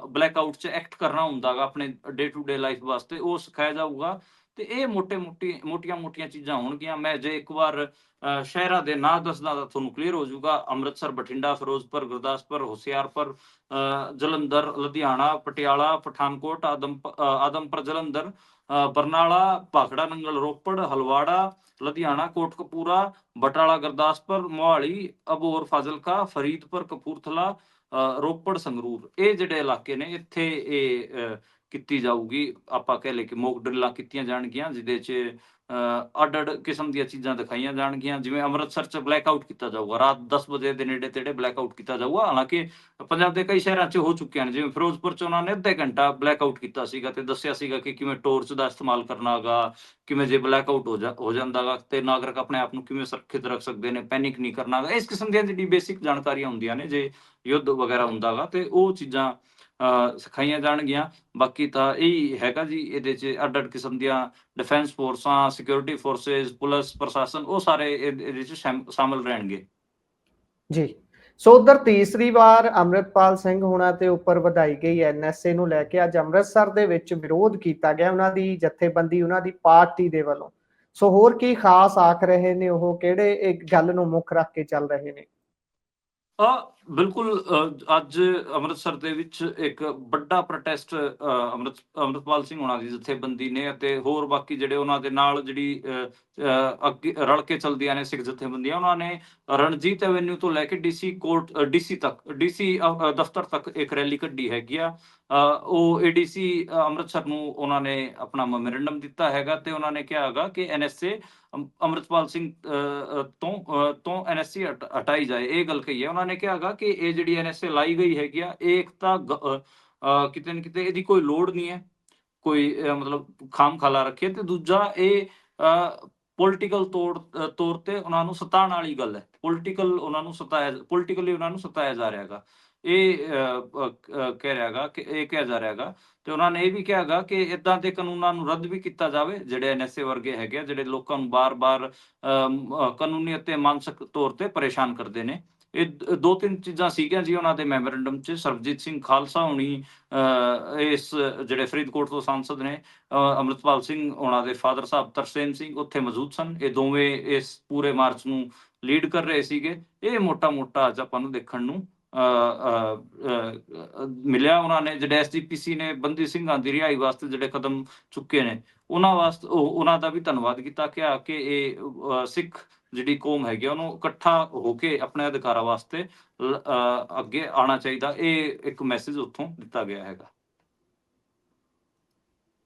ਬਲੈਕ ਆਊਟ 'ਚ ਐਕਟ ਕਰਨਾ ਹੁੰਦਾ ਗਾ ਆਪਣੇ ਡੇ ਟੂ ਡੇ ਲਾਈਫ ਵਾਸਤੇ, ਉਹ ਸਿਖਾਇਆ ਜਾਊਗਾ। ਤੇ ਇਹ ਮੋਟੀਆਂ ਚੀਜ਼ਾਂ ਹੋਣਗੀਆਂ। ਮੈਂ ਜੇ ਇੱਕ ਵਾਰ ਸ਼ਹਿਰਾਂ ਦੇ ਨਾਂ ਦੱਸਦਾ ਤਾਂ ਤੁਹਾਨੂੰ ਕਲੀਅਰ ਹੋ ਜਾਊਗਾ। ਅੰਮ੍ਰਿਤਸਰ, ਬਠਿੰਡਾ, ਫਿਰੋਜ਼ਪੁਰ, ਗੁਰਦਾਸਪੁਰ, ਹੁਸ਼ਿਆਰਪੁਰ, ਜਲੰਧਰ, ਲੁਧਿਆਣਾ, ਪਟਿਆਲਾ, ਪਠਾਨਕੋਟ, ਆਦਮਪੁਰ ਜਲੰਧਰ, ਬਰਨਾਲਾ, ਭਾਖੜਾ ਨੰਗਲ ਰੋਪੜ, ਹਲਵਾੜਾ ਲੁਧਿਆਣਾ, ਕੋਟਕਪੂਰਾ, ਬਟਾਲਾ ਗੁਰਦਾਸਪੁਰ, ਮੋਹਾਲੀ, ਅਬੋਹਰ ਫਾਜ਼ਿਲਕਾ, ਫਰੀਦਪੁਰ ਕਪੂਰਥਲਾ, ਰੋਪੜ ਸੰਗਰੂਰ, ਇਹ ਜਿਹੜੇ ਇਲਾਕੇ ਨੇ ਇੱਥੇ ਇਹ ਕੀਤੀ ਜਾਊਗੀ। ਆਪਾਂ ਕਹਿ ਲਏ ਕਿ ਮੌਕ ਡਰਿਲਾਂ ਕੀਤੀਆਂ ਜਾਣਗੀਆਂ, ਜਿਹਦੇ 'ਚ ਅੱਡ ਕਿਸਮ ਦੀਆਂ ਚੀਜ਼ਾਂ ਦਿਖਾਈਆਂ ਜਾਣਗੀਆਂ। ਜਿਵੇਂ ਅੰਮ੍ਰਿਤਸਰ 'ਚ ਬਲੈਕ ਆਊਟ ਕੀਤਾ ਜਾਊਗਾ, ਰਾਤ 10 ਵਜੇ ਦੇ ਨੇੜੇ ਤੇੜੇ ਬਲੈਕ ਆਊਟ ਕੀਤਾ ਜਾਊਗਾ। ਹਾਲਾਂਕਿ ਪੰਜਾਬ ਦੇ ਕਈ ਸ਼ਹਿਰਾਂ 'ਚ ਹੋ ਚੁੱਕਿਆ ਨੇ। ਜਿਵੇਂ ਫਿਰੋਜ਼ਪੁਰ 'ਚ ਉਹਨਾਂ ਨੇ ਅੱਧੇ ਘੰਟਾ ਬਲੈਕ ਆਊਟ ਕੀਤਾ ਸੀਗਾ ਤੇ ਦੱਸਿਆ ਸੀਗਾ ਕਿ ਕਿਵੇਂ ਟੋਰਚ ਦਾ ਇਸਤੇਮਾਲ ਕਰਨਾ ਗਾ, ਕਿਵੇਂ ਜੇ ਬਲੈਕ ਆਊਟ ਹੋ ਜਾਂਦਾ ਗਾ ਤੇ ਨਾਗਰਿਕ ਆਪਣੇ ਆਪ ਨੂੰ ਕਿਵੇਂ ਸੁਰੱਖਿਅਤ ਰੱਖ ਸਕਦੇ ਨੇ, ਪੈਨਿਕ ਨਹੀਂ ਕਰਨਾ ਗਾ। ਇਸ ਕਿਸਮ ਦੀਆਂ ਜਿਹੜੀ ਬੇਸਿਕ ਜਾਣਕਾਰੀਆਂ ਹੁੰਦੀਆਂ ਨੇ ਜੇ ਯੁੱਧ ਵਗੈਰਾ ਹੁੰਦਾ ਗਾ, ਤੇ ਉਹ ਚੀਜ਼ਾਂ ਸਿਖਾਈਆਂ ਜਾਣਗੀਆਂ। ਬਾਕੀ ਤਾਂ ਇਹੀ ਹੈਗਾ ਜੀ, ਇਹਦੇ 'ਚ ਅੱਡ ਕਿਸਮ ਦੀਆਂ ਡਿਫੈਂਸ ਫੋਰਸਾਂ, ਸਿਕਿਉਰਿਟੀ ਫੋਰਸਿਸ, ਪੁਲਿਸ ਪ੍ਰਸ਼ਾਸਨ, ਉਹ ਸਾਰੇ ਇਹਦੇ 'ਚ ਸ਼ਾਮਲ ਰਹਿਣਗੇ। ਜੀ, ਸੋ ਉਧਰ ਤੀਸਰੀ ਵਾਰ ਅੰਮ੍ਰਿਤਪਾਲ ਸਿੰਘ ਹੋਣਾ ਤੇ ਉੱਪਰ ਵਧਾਈ ਗਈ NSA ਨੂੰ ਲੈ ਕੇ ਅੱਜ ਅੰਮ੍ਰਿਤਸਰ ਦੇ ਵਿੱਚ ਵਿਰੋਧ ਕੀਤਾ ਗਿਆ ਉਹਨਾਂ ਦੀ ਜਥੇਬੰਦੀ, ਉਹਨਾਂ ਦੀ ਪਾਰਟੀ ਦੇ ਵੱਲੋਂ। ਸੋ ਹੋਰ ਕੀ ਖਾਸ ਆਖ ਰਹੇ ਨੇ ਉਹ, ਕਿਹੜੇ ਇੱਕ ਗੱਲ ਨੂੰ ਮੁੱਖ ਰੱਖ ਕੇ ਚੱਲ ਰਹੇ ਨੇ? ਬਿਲਕੁਲ, ਅੱਜ ਅੰਮ੍ਰਿਤਸਰ ਦੇ ਵਿੱਚ ਇੱਕ ਵੱਡਾ ਪ੍ਰੋਟੈਸਟ ਅੰਮ੍ਰਿਤਪਾਲ ਸਿੰਘ ਹੋਣਾ ਦੀ ਜਥੇਬੰਦੀ ਨੇ ਅਤੇ ਹੋਰ ਬਾਕੀ ਜਿਹੜੇ ਉਹਨਾਂ ਦੇ ਨਾਲ ਜਿਹੜੀ ਅੱਗੇ ਰਲ ਕੇ ਚੱਲਦੀਆਂ ਨੇ ਸਿੱਖ ਜਥੇਬੰਦੀਆਂ, ਉਹਨਾਂ ਨੇ ਰਣਜੀਤ ਐਵੇਨਿਊ ਤੋਂ ਲੈ ਕੇ ਡੀਸੀ ਦਫ਼ਤਰ ਤੱਕ ਇੱਕ ਰੈਲੀ ਕੱਢੀ ਹੈਗੀ ਆ। ਉਹ ADC ਅੰਮ੍ਰਿਤਸਰ ਨੂੰ ਉਹਨਾਂ ਨੇ ਆਪਣਾ ਮੈਮੋਰੈਂਡਮ ਦਿੱਤਾ ਹੈਗਾ ਤੇ ਉਹਨਾਂ ਨੇ ਕਿਹਾ ਹੈਗਾ ਕਿ NSA ਅੰਮ੍ਰਿਤਪਾਲ ਸਿੰਘ ਤੋਂ NSA ਹਟਾਈ ਜਾਏ। ਇਹ ਗੱਲ ਕਹੀ ਹੈ ਉਹਨਾਂ ਨੇ। ਕਿਹਾ ਹੈਗਾ ਕਿ ਇਹ ਜਿਹੜੀ NSA ਲਾਈ ਗਈ ਹੈਗੀ ਆ, ਇਹ ਇੱਕ ਤਾਂ ਕਿਤੇ ਨਾ ਕਿਤੇ ਇਹਦੀ ਕੋਈ ਲੋੜ ਨਹੀਂ ਹੈ, ਕੋਈ ਮਤਲਬ ਖਾਮ ਖਾਲਾ ਰੱਖੇ, ਤੇ ਦੂਜਾ ਇਹ ਪੋਲੀਟੀਕਲ ਤੌਰ ਤੇ ਉਹਨਾਂ ਨੂੰ ਸਤਾਉਣ ਵਾਲੀ ਗੱਲ ਹੈ। ਪੋਲੀਟੀਕਲੀ ਉਹਨਾਂ ਨੂੰ ਸਤਾਇਆ ਜਾ ਰਿਹਾ ਹੈਗਾ। ਇਹ ਕਹਿ ਰਿਹਾ ਹੈਗਾ ਕਿ ਇਹ ਕਿਹਾ ਜਾ ਰਿਹਾ ਹੈਗਾ। ਤੇ ਉਹਨਾਂ ਨੇ ਇਹ ਵੀ ਕਿਹਾ ਹੈਗਾ ਕਿ ਏਦਾਂ ਦੇ ਕਾਨੂੰਨਾਂ ਨੂੰ ਰੱਦ ਵੀ ਕੀਤਾ ਜਾਵੇ ਜਿਹੜੇ NSA ਵਰਗੇ ਹੈਗੇ ਆ, ਜਿਹੜੇ ਲੋਕਾਂ ਨੂੰ ਬਾਰ-ਬਾਰ ਕਾਨੂੰਨੀ ਅਤੇ ਮਾਨਸਿਕ ਤੌਰ ਤੇ ਪਰੇਸ਼ਾਨ ਕਰਦੇ ਨੇ। ਇਹ 2-3 ਚੀਜ਼ਾਂ ਸੀਗੀਆਂ ਜੀ ਉਹਨਾਂ ਦੇ ਮੈਮੋਰੈਂਡਮ 'ਚ। ਸਰਬਜੀਤ ਸਿੰਘ ਖਾਲਸਾ ਹੋਣੀ ਇਸ ਜਿਹੜੇ ਫਰੀਦਕੋਟ ਤੋਂ ਸਾਂਸਦ ਨੇ, ਅੰਮ੍ਰਿਤਪਾਲ ਸਿੰਘ ਉਹਨਾਂ ਦੇ ਫਾਦਰ ਸਾਹਿਬ ਤਰਸੇਮ ਸਿੰਘ ਉੱਥੇ ਮੌਜੂਦ ਸਨ। ਇਹ ਦੋਵੇਂ ਇਸ ਪੂਰੇ ਮਾਰਚ ਨੂੰ ਲੀਡ ਕਰ ਰਹੇ ਸੀਗੇ। ਇਹ ਮੋਟਾ ਅੱਜ ਆਪਾਂ ਨੂੰ ਦੇਖਣ ਨੂੰ ਮਿਲਿਆ। ਉਹਨਾਂ ਨੇ ਜਿਹੜੇ SGPC ਨੇ ਬੰਦੀ ਸਿੰਘਾਂ ਦੀ ਰਿਹਾਈ ਵਾਸਤੇ ਜਿਹੜੇ ਕਦਮ ਚੁੱਕੇ ਨੇ, ਉਹਨਾਂ ਵਾਸਤੇ ਉਹਨਾਂ ਦਾ ਵੀ ਧੰਨਵਾਦ ਕੀਤਾ। ਕਿਹਾ ਕਿ ਇਹ ਸਿੱਖ ਜਿਹੜੀ ਕੌਮ ਹੈਗੀ ਉਹਨੂੰ ਇਕੱਠਾ ਹੋ ਕੇ ਆਪਣੇ ਅਧਿਕਾਰਾਂ ਵਾਸਤੇ ਅੱਗੇ ਆਉਣਾ ਚਾਹੀਦਾ। ਇਹ ਇੱਕ ਮੈਸੇਜ ਉੱਥੋਂ ਦਿੱਤਾ ਗਿਆ ਹੈਗਾ।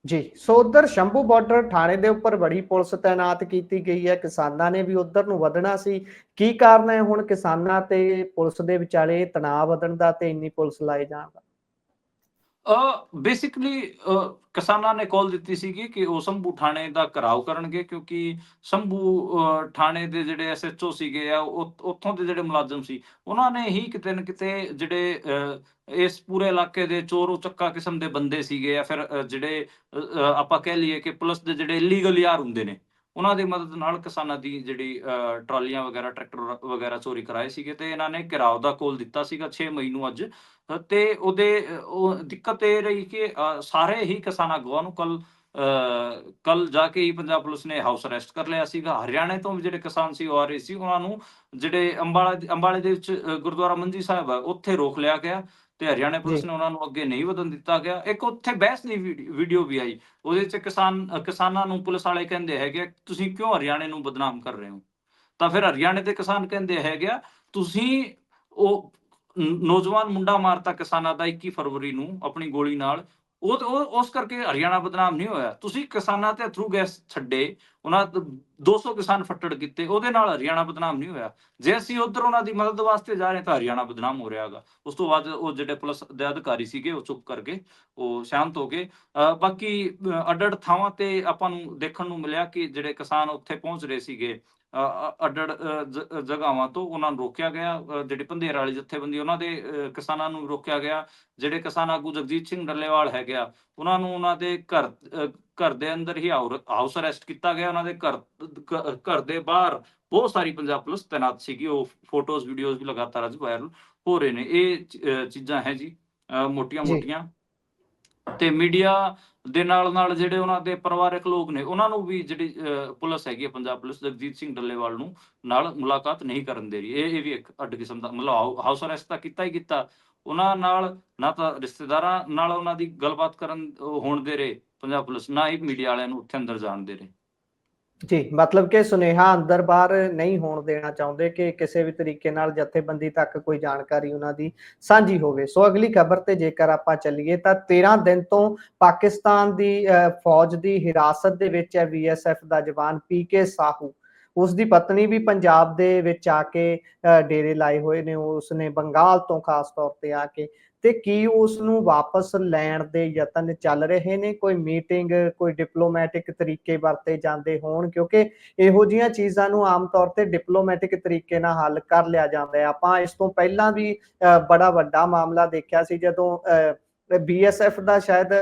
ਜੀ। ਸੋ ਉਧਰ ਸ਼ੰਭੂ ਬਾਰਡਰ ਥਾਣੇ ਦੇ ਉੱਪਰ ਬੜੀ ਪੁਲਿਸ ਤੈਨਾਤ ਕੀਤੀ ਗਈ ਹੈ, ਕਿਸਾਨਾਂ ਨੇ ਵੀ ਉਧਰ ਨੂੰ ਵਧਣਾ ਸੀ। ਕੀ ਕਾਰਨ ਹੈ ਹੁਣ ਕਿਸਾਨਾਂ ਤੇ ਪੁਲਿਸ ਦੇ ਵਿਚਾਲੇ ਤਣਾਅ ਵਧਣ ਦਾ ਤੇ ਇੰਨੀ ਪੁਲਿਸ ਲਾਏ ਜਾਣ ਦਾ? ਬੇਸਿਕਲੀ ਕਿਸਾਨਾਂ ਨੇ ਕਾਲ ਦਿੱਤੀ ਸੀਗੀ ਕਿ ਉਹ ਸ਼ੰਭੂ ਥਾਣੇ ਦਾ ਘਿਰਾਓ ਕਰਨਗੇ, ਕਿਉਂਕਿ ਸ਼ੰਭੂ ਥਾਣੇ ਦੇ ਜਿਹੜੇ ਐਸਐਚਓ ਸੀਗੇ ਆ, ਉੱਥੋਂ ਦੇ ਜਿਹੜੇ ਮੁਲਾਜ਼ਮ ਸੀ, ਉਹਨਾਂ ਨੇ ਹੀ ਕਿਤੇ ਨਾ ਕਿਤੇ ਜਿਹੜੇ ਇਸ ਪੂਰੇ ਇਲਾਕੇ ਦੇ ਚੋਰ ਉਚੱਕਾ ਕਿਸਮ ਦੇ ਬੰਦੇ ਸੀਗੇ, ਜਾਂ ਫਿਰ ਜਿਹੜੇ ਆਪਾਂ ਕਹਿ ਲਈਏ ਕਿ ਪੁਲਿਸ ਦੇ ਜਿਹੜੇ ਇਲੀਗਲ ਯਾਰ ਹੁੰਦੇ ਨੇ, ਉਹਨਾਂ ਦੀ ਮਦਦ ਨਾਲ ਕਿਸਾਨਾਂ ਦੀ ਜਿਹੜੀ ਟਰਾਲੀਆਂ ਵਗੈਰਾ, ਟਰੈਕਟਰ ਵਗੈਰਾ ਚੋਰੀ ਕਰਾਏ ਸੀਗੇ, ਤੇ ਇਹਨਾਂ ਨੇ ਘਿਰਾਓ ਦਾ ਕਾਲ ਦਿੱਤਾ ਸੀਗਾ 6 ਮਈ ਨੂੰ ਅੱਜ। ਤੇ ਉਹਦੇ ਉਹ ਦਿੱਕਤ ਇਹ ਰਹੀ ਕਿ ਸਾਰੇ ਹੀ ਕਿਸਾਨ ਆਗੂਆਂ ਨੂੰ ਕੱਲ ਜਾ ਕੇ ਹੀ ਪੰਜਾਬ ਪੁਲਿਸ ਨੇ ਹਾਊਸ ਅਰੈਸਟ ਕਰ ਲਿਆ ਸੀਗਾ। ਹਰਿਆਣੇ ਤੋਂ ਵੀ ਜਿਹੜੇ ਕਿਸਾਨ ਸੀ ਉਹ ਆ ਰਹੇ ਸੀ, ਉਹਨਾਂ ਨੂੰ ਜਿਹੜੇ ਅੰਬਾਲੇ ਦੇ ਵਿੱਚ ਗੁਰਦੁਆਰਾ ਮੰਜੀ ਸਾਹਿਬ ਹੈ, ਉੱਥੇ ਰੋਕ ਲਿਆ ਗਿਆ, ਤੇ ਹਰਿਆਣਾ ਜੀ ਪੁਲਿਸ ਨੇ ਉਹਨਾਂ ਨੂੰ ਅੱਗੇ ਨਹੀਂ ਵਧਣ ਦਿੱਤਾ ਗਿਆ। ਇੱਕ ਉੱਥੇ ਬਹਿਸ ਦੀ ਵੀਡੀਓ ਵੀ ਆਈ, ਉਹਦੇ ਚ ਕਿਸਾਨਾਂ ਨੂੰ ਪੁਲਿਸ ਵਾਲੇ ਕਹਿੰਦੇ ਹੈਗੇ, ਤੁਸੀਂ ਕਿਉਂ ਹਰਿਆਣੇ ਨੂੰ ਬਦਨਾਮ ਕਰ ਰਹੇ ਹੋ? ਤਾਂ ਫਿਰ ਹਰਿਆਣੇ ਦੇ ਕਿਸਾਨ ਕਹਿੰਦੇ ਹੈਗੇ ਆ, ਤੁਸੀਂ ਉਹ ਨੌਜਵਾਨ ਮੁੰਡਾ ਮਾਰਤਾ ਕਿਸਾਨਾਂ ਦਾ 21 ਫਰਵਰੀ ਨੂੰ ਆਪਣੀ ਗੋਲੀ ਨਾਲ, ਉਹ ਉਸ ਕਰਕੇ ਹਰਿਆਣਾ ਬਦਨਾਮ ਨਹੀਂ ਹੋਇਆ। ਤੁਸੀਂ ਕਿਸਾਨਾਂ ਤੇ ਥਰੂ ਗੈਸ ਛੱਡੇ, ਉਹਨਾਂ 200 ਕਿਸਾਨ ਫੱਟੜ ਕੀਤੇ, ਉਹਦੇ ਨਾਲ ਹਰਿਆਣਾ ਬਦਨਾਮ ਨਹੀਂ ਹੋਇਆ। ਜੇ ਅਸੀਂ ਉਧਰ ਉਹਨਾਂ ਦੀ ਮਦਦ ਵਾਸਤੇ ਜਾ ਰਹੇ ਤਾਂ ਹਰਿਆਣਾ ਬਦਨਾਮ ਹੋ ਰਿਹਾ ਹੈਗਾ। ਉਸ ਤੋਂ ਬਾਅਦ ਉਹ ਜਿਹੜੇ ਪੁਲਿਸ ਦੇ ਅਧਿਕਾਰੀ ਸੀਗੇ ਉਹ ਚੁੱਪ ਕਰਕੇ ਉਹ ਸ਼ਾਂਤ ਹੋ ਗਏ। ਬਾਕੀ ਅੱਡ-ਅੱਡ ਥਾਵਾਂ ਤੇ ਆਪਾਂ ਨੂੰ ਦੇਖਣ ਨੂੰ ਮਿਲਿਆ ਕਿ ਜਿਹੜੇ ਕਿਸਾਨ ਉੱਥੇ ਪਹੁੰਚ ਰਹੇ ਸੀਗੇ, ਅੱਡ-ਅੱਡ ਜਗ੍ਹਾਵਾਂ ਤੋਂ ਉਹਨਾਂ ਨੂੰ ਰੋਕਿਆ ਗਿਆ। ਜਿਹੜੀ ਪੰਧੇਰ ਵਾਲੀ ਜਥੇਬੰਦੀ, ਉਹਨਾਂ ਦੇ ਕਿਸਾਨਾਂ ਨੂੰ ਰੋਕਿਆ ਗਿਆ। ਜਿਹੜੇ ਕਿਸਾਨ ਆਗੂ ਜਗਜੀਤ ਸਿੰਘ ਡੱਲੇਵਾਲ ਹੈਗੇ ਆ, ਉਹਨਾਂ ਨੂੰ ਉਹਨਾਂ ਦੇ ਘਰ ਦੇ ਅੰਦਰ ਹੀ ਹਾਊਸ ਅਰੈਸਟ ਕੀਤਾ ਗਿਆ। ਉਹਨਾਂ ਦੇ ਘਰ ਦੇ ਬਾਹਰ ਬਹੁਤ ਸਾਰੀ ਪੰਜਾਬ ਪੁਲਿਸ ਤੈਨਾਤ ਸੀਗੀ। ਉਹ ਫੋਟੋਜ਼ ਵੀਡੀਓਜ਼ ਵੀ ਲਗਾਤਾਰ ਅੱਜ ਵਾਇਰਲ ਹੋ ਰਹੇ ਨੇ। ਇਹ ਚੀਜ਼ਾਂ ਹੈ ਜੀ ਜੀ ਮੋਟੀਆਂ-ਮੋਟੀਆਂ। ਤੇ ਮੀਡੀਆ ਦੇ ਨਾਲ ਜਿਹੜੇ ਉਹਨਾਂ ਦੇ ਪਰਿਵਾਰਕ ਲੋਕ ਨੇ, ਉਹਨਾਂ ਨੂੰ ਵੀ ਜਿਹੜੀ ਪੁਲਿਸ ਹੈਗੀ ਹੈ, ਪੰਜਾਬ ਪੁਲਿਸ ਜਗਜੀਤ ਸਿੰਘ ਡੱਲੇਵਾਲ ਨੂੰ ਨਾਲ ਮੁਲਾਕਾਤ ਨਹੀਂ ਕਰਨ ਦੇ ਰਹੀ। ਇਹ ਵੀ ਇੱਕ ਅੱਡ ਕਿਸਮ ਦਾ ਮਤਲਬ ਹਾਊਸ ਅਰੈਸਟ ਤਾਂ ਕੀਤਾ ਹੀ ਕੀਤਾ। ਉਹਨਾਂ ਨਾਲ ਨਾ ਤਾਂ ਰਿਸ਼ਤੇਦਾਰਾਂ ਨਾਲ ਉਹਨਾਂ ਦੀ ਗੱਲਬਾਤ ਕਰਨ ਹੋਣ ਦੇ ਰਹੇ ਪੰਜਾਬ ਪੁਲਿਸ, ਨਾ ਹੀ ਮੀਡੀਆ ਵਾਲਿਆਂ ਨੂੰ ਉੱਥੇ ਅੰਦਰ ਜਾਣ ਦੇ ਰਹੇ। ਜੀ, ਮਤਲਬ ਕਿ ਸੁਨੇਹਾ ਅੰਦਰ ਬਾਹਰ ਨਹੀਂ ਹੋਣ ਦੇਣਾ ਚਾਹੁੰਦੇ ਕਿ ਕਿਸੇ ਵੀ ਤਰੀਕੇ ਨਾਲ ਜਥੇਬੰਦੀ ਤੱਕ ਕੋਈ ਜਾਣਕਾਰੀ ਉਹਨਾਂ ਦੀ ਸਾਂਝੀ ਹੋਵੇ। ਸੋ ਅਗਲੀ ਖਬਰ ਤੇ ਜੇਕਰ ਆਪਾਂ ਚੱਲੀਏ ਤਾਂ 13 ਦਿਨ ਤੋਂ ਪਾਕਿਸਤਾਨ ਦੀ ਫੌਜ ਦੀ ਹਿਰਾਸਤ ਦੇ ਵਿੱਚ ਹੈ ਬੀਐਸਐਫ ਦਾ ਜਵਾਨ ਪੀਕੇ ਸਾਹੂ। ਉਸ ਦੀ ਪਤਨੀ ਵੀ ਪੰਜਾਬ ਦੇ ਵਿੱਚ ਆ ਕੇ ਡੇਰੇ ਲਾਏ ਹੋਏ ਨੇ, ਉਸਨੇ ਬੰਗਾਲ ਤੋਂ ਖਾਸ ਤੌਰ ਤੇ ਆ ਕੇ, ਤੇ ਕੀ ਉਸ ਨੂੰ ਵਾਪਸ ਲੈਣ ਦੇ ਯਤਨ ਚੱਲ ਰਹੇ ਨੇ? ਕੋਈ ਮੀਟਿੰਗ, ਕੋਈ ਡਿਪਲੋਮੈਟਿਕ ਤਰੀਕੇ ਵਰਤੇ ਜਾਂਦੇ ਹੋਣ? ਕਿਉਂਕਿ ਇਹੋ ਜਿਹੀਆਂ ਚੀਜ਼ਾਂ ਨੂੰ ਆਮ ਤੌਰ ਤੇ ਡਿਪਲੋਮੈਟਿਕ ਤਰੀਕੇ ਨਾਲ ਹੱਲ ਕਰ ਲਿਆ ਜਾਂਦਾ ਹੈ। ਆਪਾਂ ਇਸ ਤੋਂ ਪਹਿਲਾਂ ਵੀ ਬੜਾ ਵੱਡਾ ਮਾਮਲਾ ਦੇਖਿਆ ਸੀ, ਜਦੋਂ ਬੀਐਸਐਫ ਦਾ ਸ਼ਾਇਦ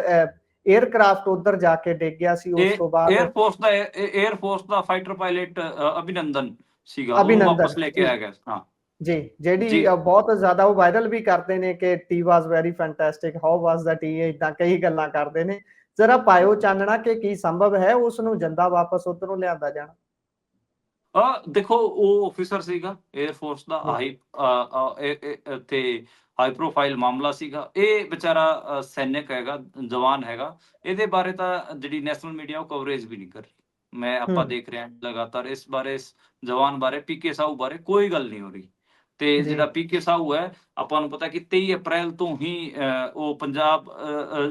에ਅਰਕ੍ਰਾਫਟ ਉਧਰ ਜਾ ਕੇ ਡਿੱਗ ਗਿਆ ਸੀ। ਉਸ ਤੋਂ ਬਾਅਦ 에ਅਰਫੋਰਸ ਦਾ ਫਾਈਟਰ ਪਾਇਲਟ ਅਭਿਨੰਦਨ ਸੀਗਾ, ਉਹਨੂੰ ਅਭਿਨੰਦਨ ਵਾਪਸ ਲੈ ਕੇ ਜੀ ਆਇਆ ਗਿਆ। ਹਾਂ ਜੀ, ਜਿਹੜੀ ਜੀ। ਬਹੁਤ ਜ਼ਿਆਦਾ ਉਹ ਵਾਇਰਲ ਵੀ ਕਰਦੇ ਨੇ ਕਿ T was very fantastic, how was the T, ਇਦਾਂ ਕਈ ਗੱਲਾਂ ਕਰਦੇ ਨੇ। ਜ਼ਰਾ ਪਾਇਓ ਚਾਨਣਾ ਕਿ ਕੀ ਸੰਭਵ ਹੈ ਉਸ ਨੂੰ ਜਿੰਦਾ ਵਾਪਸ ਉਧਰੋਂ ਲਿਆਂਦਾ ਜਾਣਾ? ਦੇਖੋ, ਉਹ ਆਫੀਸਰ ਸੀਗਾ 에ਅਰਫੋਰਸ ਦਾ, ਜੀ ਤੇ ਹਾਈ ਪ੍ਰੋਫਾਈਲ ਮਾਮਲਾ ਸੀਗਾ। ਇਹ ਵਿਚਾਰਾ ਸੈਨਿਕ ਹੈਗਾ, ਜਵਾਨ ਹੈਗਾ। ਇਹਦੇ ਬਾਰੇ ਤਾਂ ਜਿਹੜੀ ਨੈਸ਼ਨਲ ਮੀਡੀਆ ਉਹ ਕਵਰੇਜ ਵੀ ਨਹੀਂ ਕਰ ਰਹੀ। ਆਪਾਂ ਹੂੰ ਦੇਖ ਰਿਹਾ ਲਗਾਤਾਰ ਇਸ ਬਾਰੇ, ਇਸ ਜਵਾਨ ਬਾਰੇ, ਪੀਕੇ ਸਾਹੂ ਬਾਰੇ ਕੋਈ ਗੱਲ ਨਹੀਂ ਹੋ ਰਹੀ। ਤੇ ਜੀ ਜਿਹੜਾ ਪੀਕੇ ਸਾਹੂ ਹੈ, ਆਪਾਂ ਨੂੰ ਪਤਾ ਕਿ 23 ਅਪ੍ਰੈਲ ਤੋਂ ਹੀ ਉਹ ਪੰਜਾਬ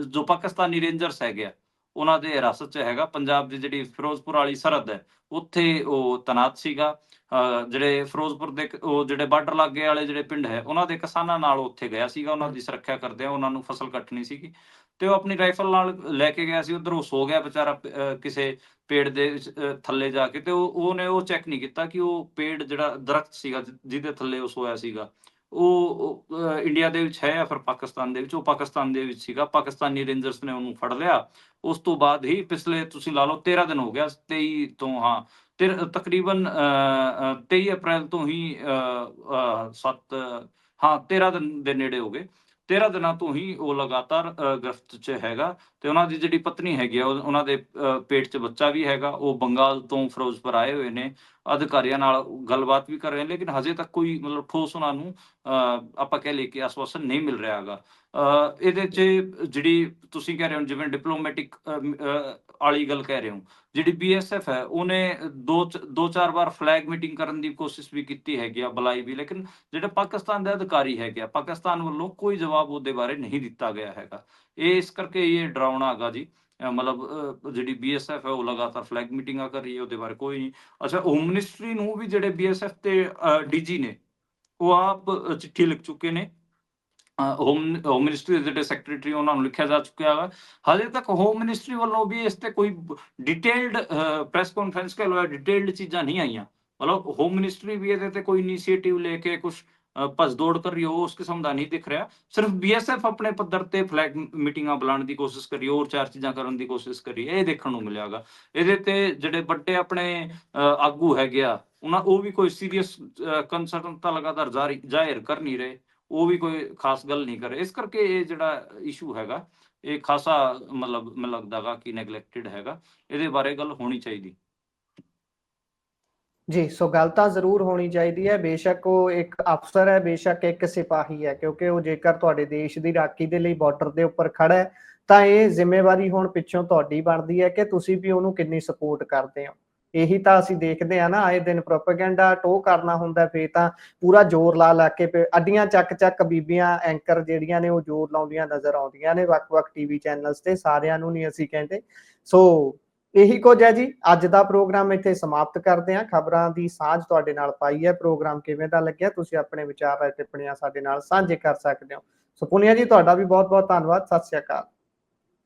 ਜੋ ਪਾਕਿਸਤਾਨੀ ਰੇਂਜਰਸ ਹੈਗੇ ਆ, ਉਹਨਾਂ ਦੇ ਹਿਰਾਸਤ 'ਚ ਹੈਗਾ। ਪੰਜਾਬ ਦੀ ਜਿਹੜੀ ਫਿਰੋਜ਼ਪੁਰ ਵਾਲੀ ਸਰਹੱਦ ਹੈ, ਉੱਥੇ ਉਹ ਤੈਨਾਤ ਸੀਗਾ। ਜਿਹੜੇ ਫਿਰੋਜ਼ਪੁਰ ਦੇ ਉਹ ਜਿਹੜੇ ਬਾਰਡਰ ਲਾਗੇ ਵਾਲੇ ਜਿਹੜੇ ਪਿੰਡ ਹੈ, ਉਹਨਾਂ ਦੇ ਕਿਸਾਨਾਂ ਨਾਲ ਉੱਥੇ ਗਿਆ ਸੀਗਾ, ਉਹਨਾਂ ਦੀ ਸੁਰੱਖਿਆ ਕਰਦਿਆਂ। ਉਹਨਾਂ ਨੂੰ ਫਸਲ ਕੱਟਣੀ ਸੀਗੀ, ਤੇ ਉਹ ਆਪਣੀ ਰਾਈਫਲ ਨਾਲ ਲੈ ਕੇ ਗਿਆ ਸੀ। ਉੱਧਰ ਉਹ ਸੋ ਗਿਆ ਵਿਚਾਰਾ ਕਿਸੇ ਪੇੜ ਦੇ ਥੱਲੇ ਜਾ ਕੇ, ਤੇ ਉਹਨੇ ਉਹ ਚੈੱਕ ਨਹੀਂ ਕੀਤਾ ਕਿ ਉਹ ਪੇੜ ਜਿਹੜਾ ਦਰਖਤ ਸੀਗਾ ਜਿਹਦੇ ਥੱਲੇ ਉਹ ਸੋਇਆ ਸੀਗਾ, ਉਹ ਇੰਡੀਆ ਦੇ ਵਿੱਚ ਹੈ ਜਾਂ ਫਿਰ ਪਾਕਿਸਤਾਨ ਦੇ ਵਿੱਚ। ਉਹ ਪਾਕਿਸਤਾਨ ਦੇ ਵਿੱਚ ਸੀਗਾ। ਪਾਕਿਸਤਾਨੀ ਰੇਂਜਰਸ ਨੇ ਉਹਨੂੰ ਫੜ ਲਿਆ। ਉਸ ਤੋਂ ਬਾਅਦ ਹੀ ਪਿਛਲੇ ਤੁਸੀਂ ਲਾ ਲਓ 13 ਦਿਨ ਹੋ ਗਿਆ, 23 ਤੋਂ, ਹਾਂ ਤਕਰੀਬਨ 23 ਅਪ੍ਰੈਲ ਤੋਂ ਹੀ 13 ਦਿਨ ਦੇ ਨੇੜੇ ਹੋ ਗਏ। 13 ਦਿਨਾਂ ਤੋਂ ਹੀ ਉਹ ਲਗਾਤਾਰ ਗ੍ਰਿਫਤ 'ਚ ਹੈਗਾ। ਤੇ ਉਹਨਾਂ ਦੀ ਜਿਹੜੀ ਪਤਨੀ ਹੈਗੀ ਆ, ਉਹਨਾਂ ਦੇ ਪੇਟ 'ਚ ਬੱਚਾ ਵੀ ਹੈਗਾ। ਉਹ ਬੰਗਾਲ ਤੋਂ ਫਿਰੋਜ਼ਪੁਰ ਆਏ ਹੋਏ ਨੇ, ਅਧਿਕਾਰੀਆਂ ਨਾਲ ਗੱਲਬਾਤ ਵੀ ਕਰ ਰਹੇ ਨੇ, ਲੇਕਿਨ ਹਜੇ ਤੱਕ ਕੋਈ ਮਤਲਬ ਠੋਸ ਉਹਨਾਂ ਨੂੰ ਆਪਾਂ ਕਹਿ ਲਈਏ ਕਿ ਆਸ਼ਵਾਸਨ ਨਹੀਂ ਮਿਲ ਰਿਹਾ ਹੈਗਾ। ਇਹਦੇ 'ਚ ਜਿਹੜੀ ਤੁਸੀਂ ਕਹਿ ਰਹੇ ਹੋ, ਜਿਵੇਂ ਡਿਪਲੋਮੈਟਿਕ ਵਾਲੀ ਗੱਲ ਕਹਿ ਰਹੇ ਹੋ, ਜਿਹੜੀ ਬੀਐਸਐਫ ਹੈ, ਉਹਨੇ 2-4 ਵਾਰ ਫਲੈਗ ਮੀਟਿੰਗ ਕਰਨ ਦੀ ਕੋਸ਼ਿਸ਼ ਵੀ ਕੀਤੀ ਹੈਗੀ ਆ, ਬੁਲਾਈ ਵੀ, ਲੇਕਿਨ ਜਿਹੜੇ ਪਾਕਿਸਤਾਨ ਦੇ ਅਧਿਕਾਰੀ ਹੈਗੇ ਆ, ਪਾਕਿਸਤਾਨ ਵੱਲੋਂ ਕੋਈ ਜਵਾਬ ਉਹਦੇ ਬਾਰੇ ਨਹੀਂ ਦਿੱਤਾ ਗਿਆ ਹੈਗਾ। ਇਹ ਇਸ ਕਰਕੇ ਇਹ ਡਰਾਉਣਾ ਹੈਗਾ ਜੀ। ਮਤਲਬ ਜਿਹੜੀ BSF ਹੈ ਉਹ ਲਗਾਤਾਰ ਫਲੈਗ ਮੀਟਿੰਗਾਂ ਕਰ ਰਹੀ ਹੈ, ਉਹਦੇ ਬਾਰੇ ਕੋਈ ਨਹੀਂ। ਅੱਛਾ, ਹੋਮ ਮਿਨਿਸਟਰੀ ਨੂੰ ਵੀ ਜਿਹੜੇ BSF ਤੇ DG ਨੇ ਉਹ ਆਪ ਚਿੱਠੀ ਲਿਖ ਚੁੱਕੇ ਨੇ। ਹੋਮ ਮਿਨਿਸਟਰੀ ਦੇ ਜਿਹੜੇ ਸੈਕਟਰੀ ਉਹਨਾਂ ਨੂੰ ਲਿਖਿਆ ਜਾ ਚੁੱਕਿਆ ਵਾ। ਹਾਲੇ ਤੱਕ ਹੋਮ ਮਿਨਿਸਟਰੀ ਵੱਲੋਂ ਵੀ ਇਸ ਤੇ ਕੋਈ ਡਿਟੇਲਡ ਪ੍ਰੈਸ ਕਾਨਫਰੰਸ ਕਹਿ ਲਓ, ਡਿਟੇਲਡ ਚੀਜ਼ਾਂ ਨਹੀਂ ਆਈਆਂ। ਮਤਲਬ ਹੋਮ ਮਿਨਿਸਟਰੀ ਵੀ ਇਹਦੇ ਤੇ ਕੋਈ ਇਨੀਸ਼ੀਏਟਿਵ ਲੈ ਕੇ ਕੁਝ ਭੱਜ ਦੌੜ ਕਰ ਰਹੀ ਹੋ, ਉਸ ਕਿਸਮ ਦਾ ਨਹੀਂ ਦਿਖ ਰਿਹਾ। ਸਿਰਫ BSF ਆਪਣੇ ਪੱਧਰ ਤੇ ਫਲੈਗ ਮੀਟਿੰਗਾਂ ਬੁਲਾਉਣ ਦੀ ਕੋਸ਼ਿਸ਼ ਕਰੀ, ਹੋਰ ਚਾਰ ਚੀਜ਼ਾਂ ਕਰਨ ਦੀ ਕੋਸ਼ਿਸ਼ ਕਰੀ, ਇਹ ਦੇਖਣ ਨੂੰ ਮਿਲਿਆਗਾ। ਇਹਦੇ ਤੇ ਜਿਹੜੇ ਵੱਡੇ ਆਪਣੇ ਆਗੂ ਹੈਗੇ ਆ ਉਹ ਵੀ ਕੋਈ ਸੀਰੀਅਸ ਕੰਸਰਨ ਤਾਂ ਲਗਾਤਾਰ ਜ਼ਾਹਿਰ ਕਰ ਨਹੀਂ ਰਹੇ, ਉਹ ਵੀ ਕੋਈ ਖਾਸ ਗੱਲ ਨਹੀਂ ਕਰ ਰਹੇ। ਇਸ ਕਰਕੇ ਇਹ ਜਿਹੜਾ ਇਸ਼ੂ ਹੈਗਾ ਇਹ ਖਾਸਾ ਮਤਲਬ ਮੈਨੂੰ ਲੱਗਦਾ ਗਾ ਕਿ ਨੈਗਲੈਕਟਡ ਹੈਗਾ, ਇਹਦੇ ਬਾਰੇ ਗੱਲ ਹੋਣੀ ਚਾਹੀਦੀ। ਜੀ, ਸੋ ਗੱਲ ਤਾਂ ਜ਼ਰੂਰ ਹੋਣੀ ਚਾਹੀਦੀ ਹੈ। ਬੇਸ਼ੱਕ ਉਹ ਇੱਕ ਅਫਸਰ ਹੈ, ਬੇਸ਼ੱਕ ਇੱਕ ਸਿਪਾਹੀ ਹੈ, ਕਿਉਂਕਿ ਉਹ ਜੇਕਰ ਤੁਹਾਡੇ ਦੇਸ਼ ਦੀ ਰਾਖੀ ਦੇ ਲਈ ਬਾਰਡਰ ਦੇ ਉੱਪਰ ਖੜਾ ਹੈ ਤਾਂ ਇਹ ਜ਼ਿੰਮੇਵਾਰੀ ਹੁਣ ਪਿੱਛੋਂ ਤੁਹਾਡੀ ਬਣਦੀ ਹੈ ਕਿ ਤੁਸੀਂ ਵੀ ਉਹਨੂੰ ਕਿੰਨੀ ਸਪੋਰਟ ਕਰਦੇ ਹੋ। ਇਹੀ ਤਾਂ ਅਸੀਂ ਦੇਖਦੇ ਆ ਨਾ, ਆਏ ਦਿਨ ਪ੍ਰੋਪੇਗੈਂਡਾ ਟੋ ਕਰਨਾ ਹੁੰਦਾ, ਫੇਰ ਤਾਂ ਪੂਰਾ ਜ਼ੋਰ ਲਾ ਕੇ ਅੱਡੀਆਂ ਚੱਕ ਬੀਬੀਆਂ ਐਂਕਰ ਜਿਹੜੀਆਂ ਨੇ ਉਹ ਜ਼ੋਰ ਲਾਉਂਦੀਆਂ ਨਜ਼ਰ ਆਉਂਦੀਆਂ ਨੇ ਵੱਖ-ਵੱਖ ਟੀਵੀ ਚੈਨਲਸ ਤੇ। ਸਾਰਿਆਂ ਨੂੰ ਨਹੀਂ ਅਸੀਂ ਕਹਿੰਦੇ। ਸੋ ਇਹੀ ਕੁਝ ਹੈ ਜੀ। ਅੱਜ ਦਾ ਪ੍ਰੋਗਰਾਮ ਇੱਥੇ ਸਮਾਪਤ ਕਰਦੇ ਹਾਂ। ਖਬਰਾਂ ਦੀ ਸਾਂਝ ਤੁਹਾਡੇ ਨਾਲ ਪਾਈ ਹੈ। ਪ੍ਰੋਗਰਾਮ ਕਿਵੇਂ ਦਾ ਲੱਗਿਆ, ਤੁਸੀਂ ਆਪਣੇ ਵਿਚਾਰ ਅਤੇ ਟਿੱਪਣੀਆਂ ਸਾਡੇ ਨਾਲ ਸਾਂਝੇ ਕਰ ਸਕਦੇ ਹੋ। ਸੋ ਪੁਨੀਆ ਜੀ, ਤੁਹਾਡਾ ਵੀ ਬਹੁਤ-ਬਹੁਤ ਧੰਨਵਾਦ। ਸਤਿ ਸ਼੍ਰੀ ਅਕਾਲ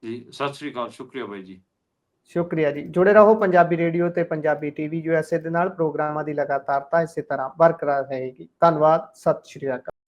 ਜੀ। ਸਤਿ ਸ਼੍ਰੀ ਅਕਾਲ, ਸ਼ੁਕਰੀਆ ਬਾਈ ਜੀ। ਸ਼ੁਕਰੀਆ ਜੀ। ਜੁੜੇ ਰਹੋ ਪੰਜਾਬੀ ਰੇਡੀਓ ਤੇ ਪੰਜਾਬੀ TV USA ਦੇ ਨਾਲ। ਪ੍ਰੋਗਰਾਮਾਂ ਦੀ ਲਗਾਤਾਰਤਾ ਇਸੇ ਤਰ੍ਹਾਂ ਬਰਕਰਾਰ ਰਹੇਗੀ। ਧੰਨਵਾਦ। ਸਤਿ ਸ਼੍ਰੀ ਅਕਾਲ।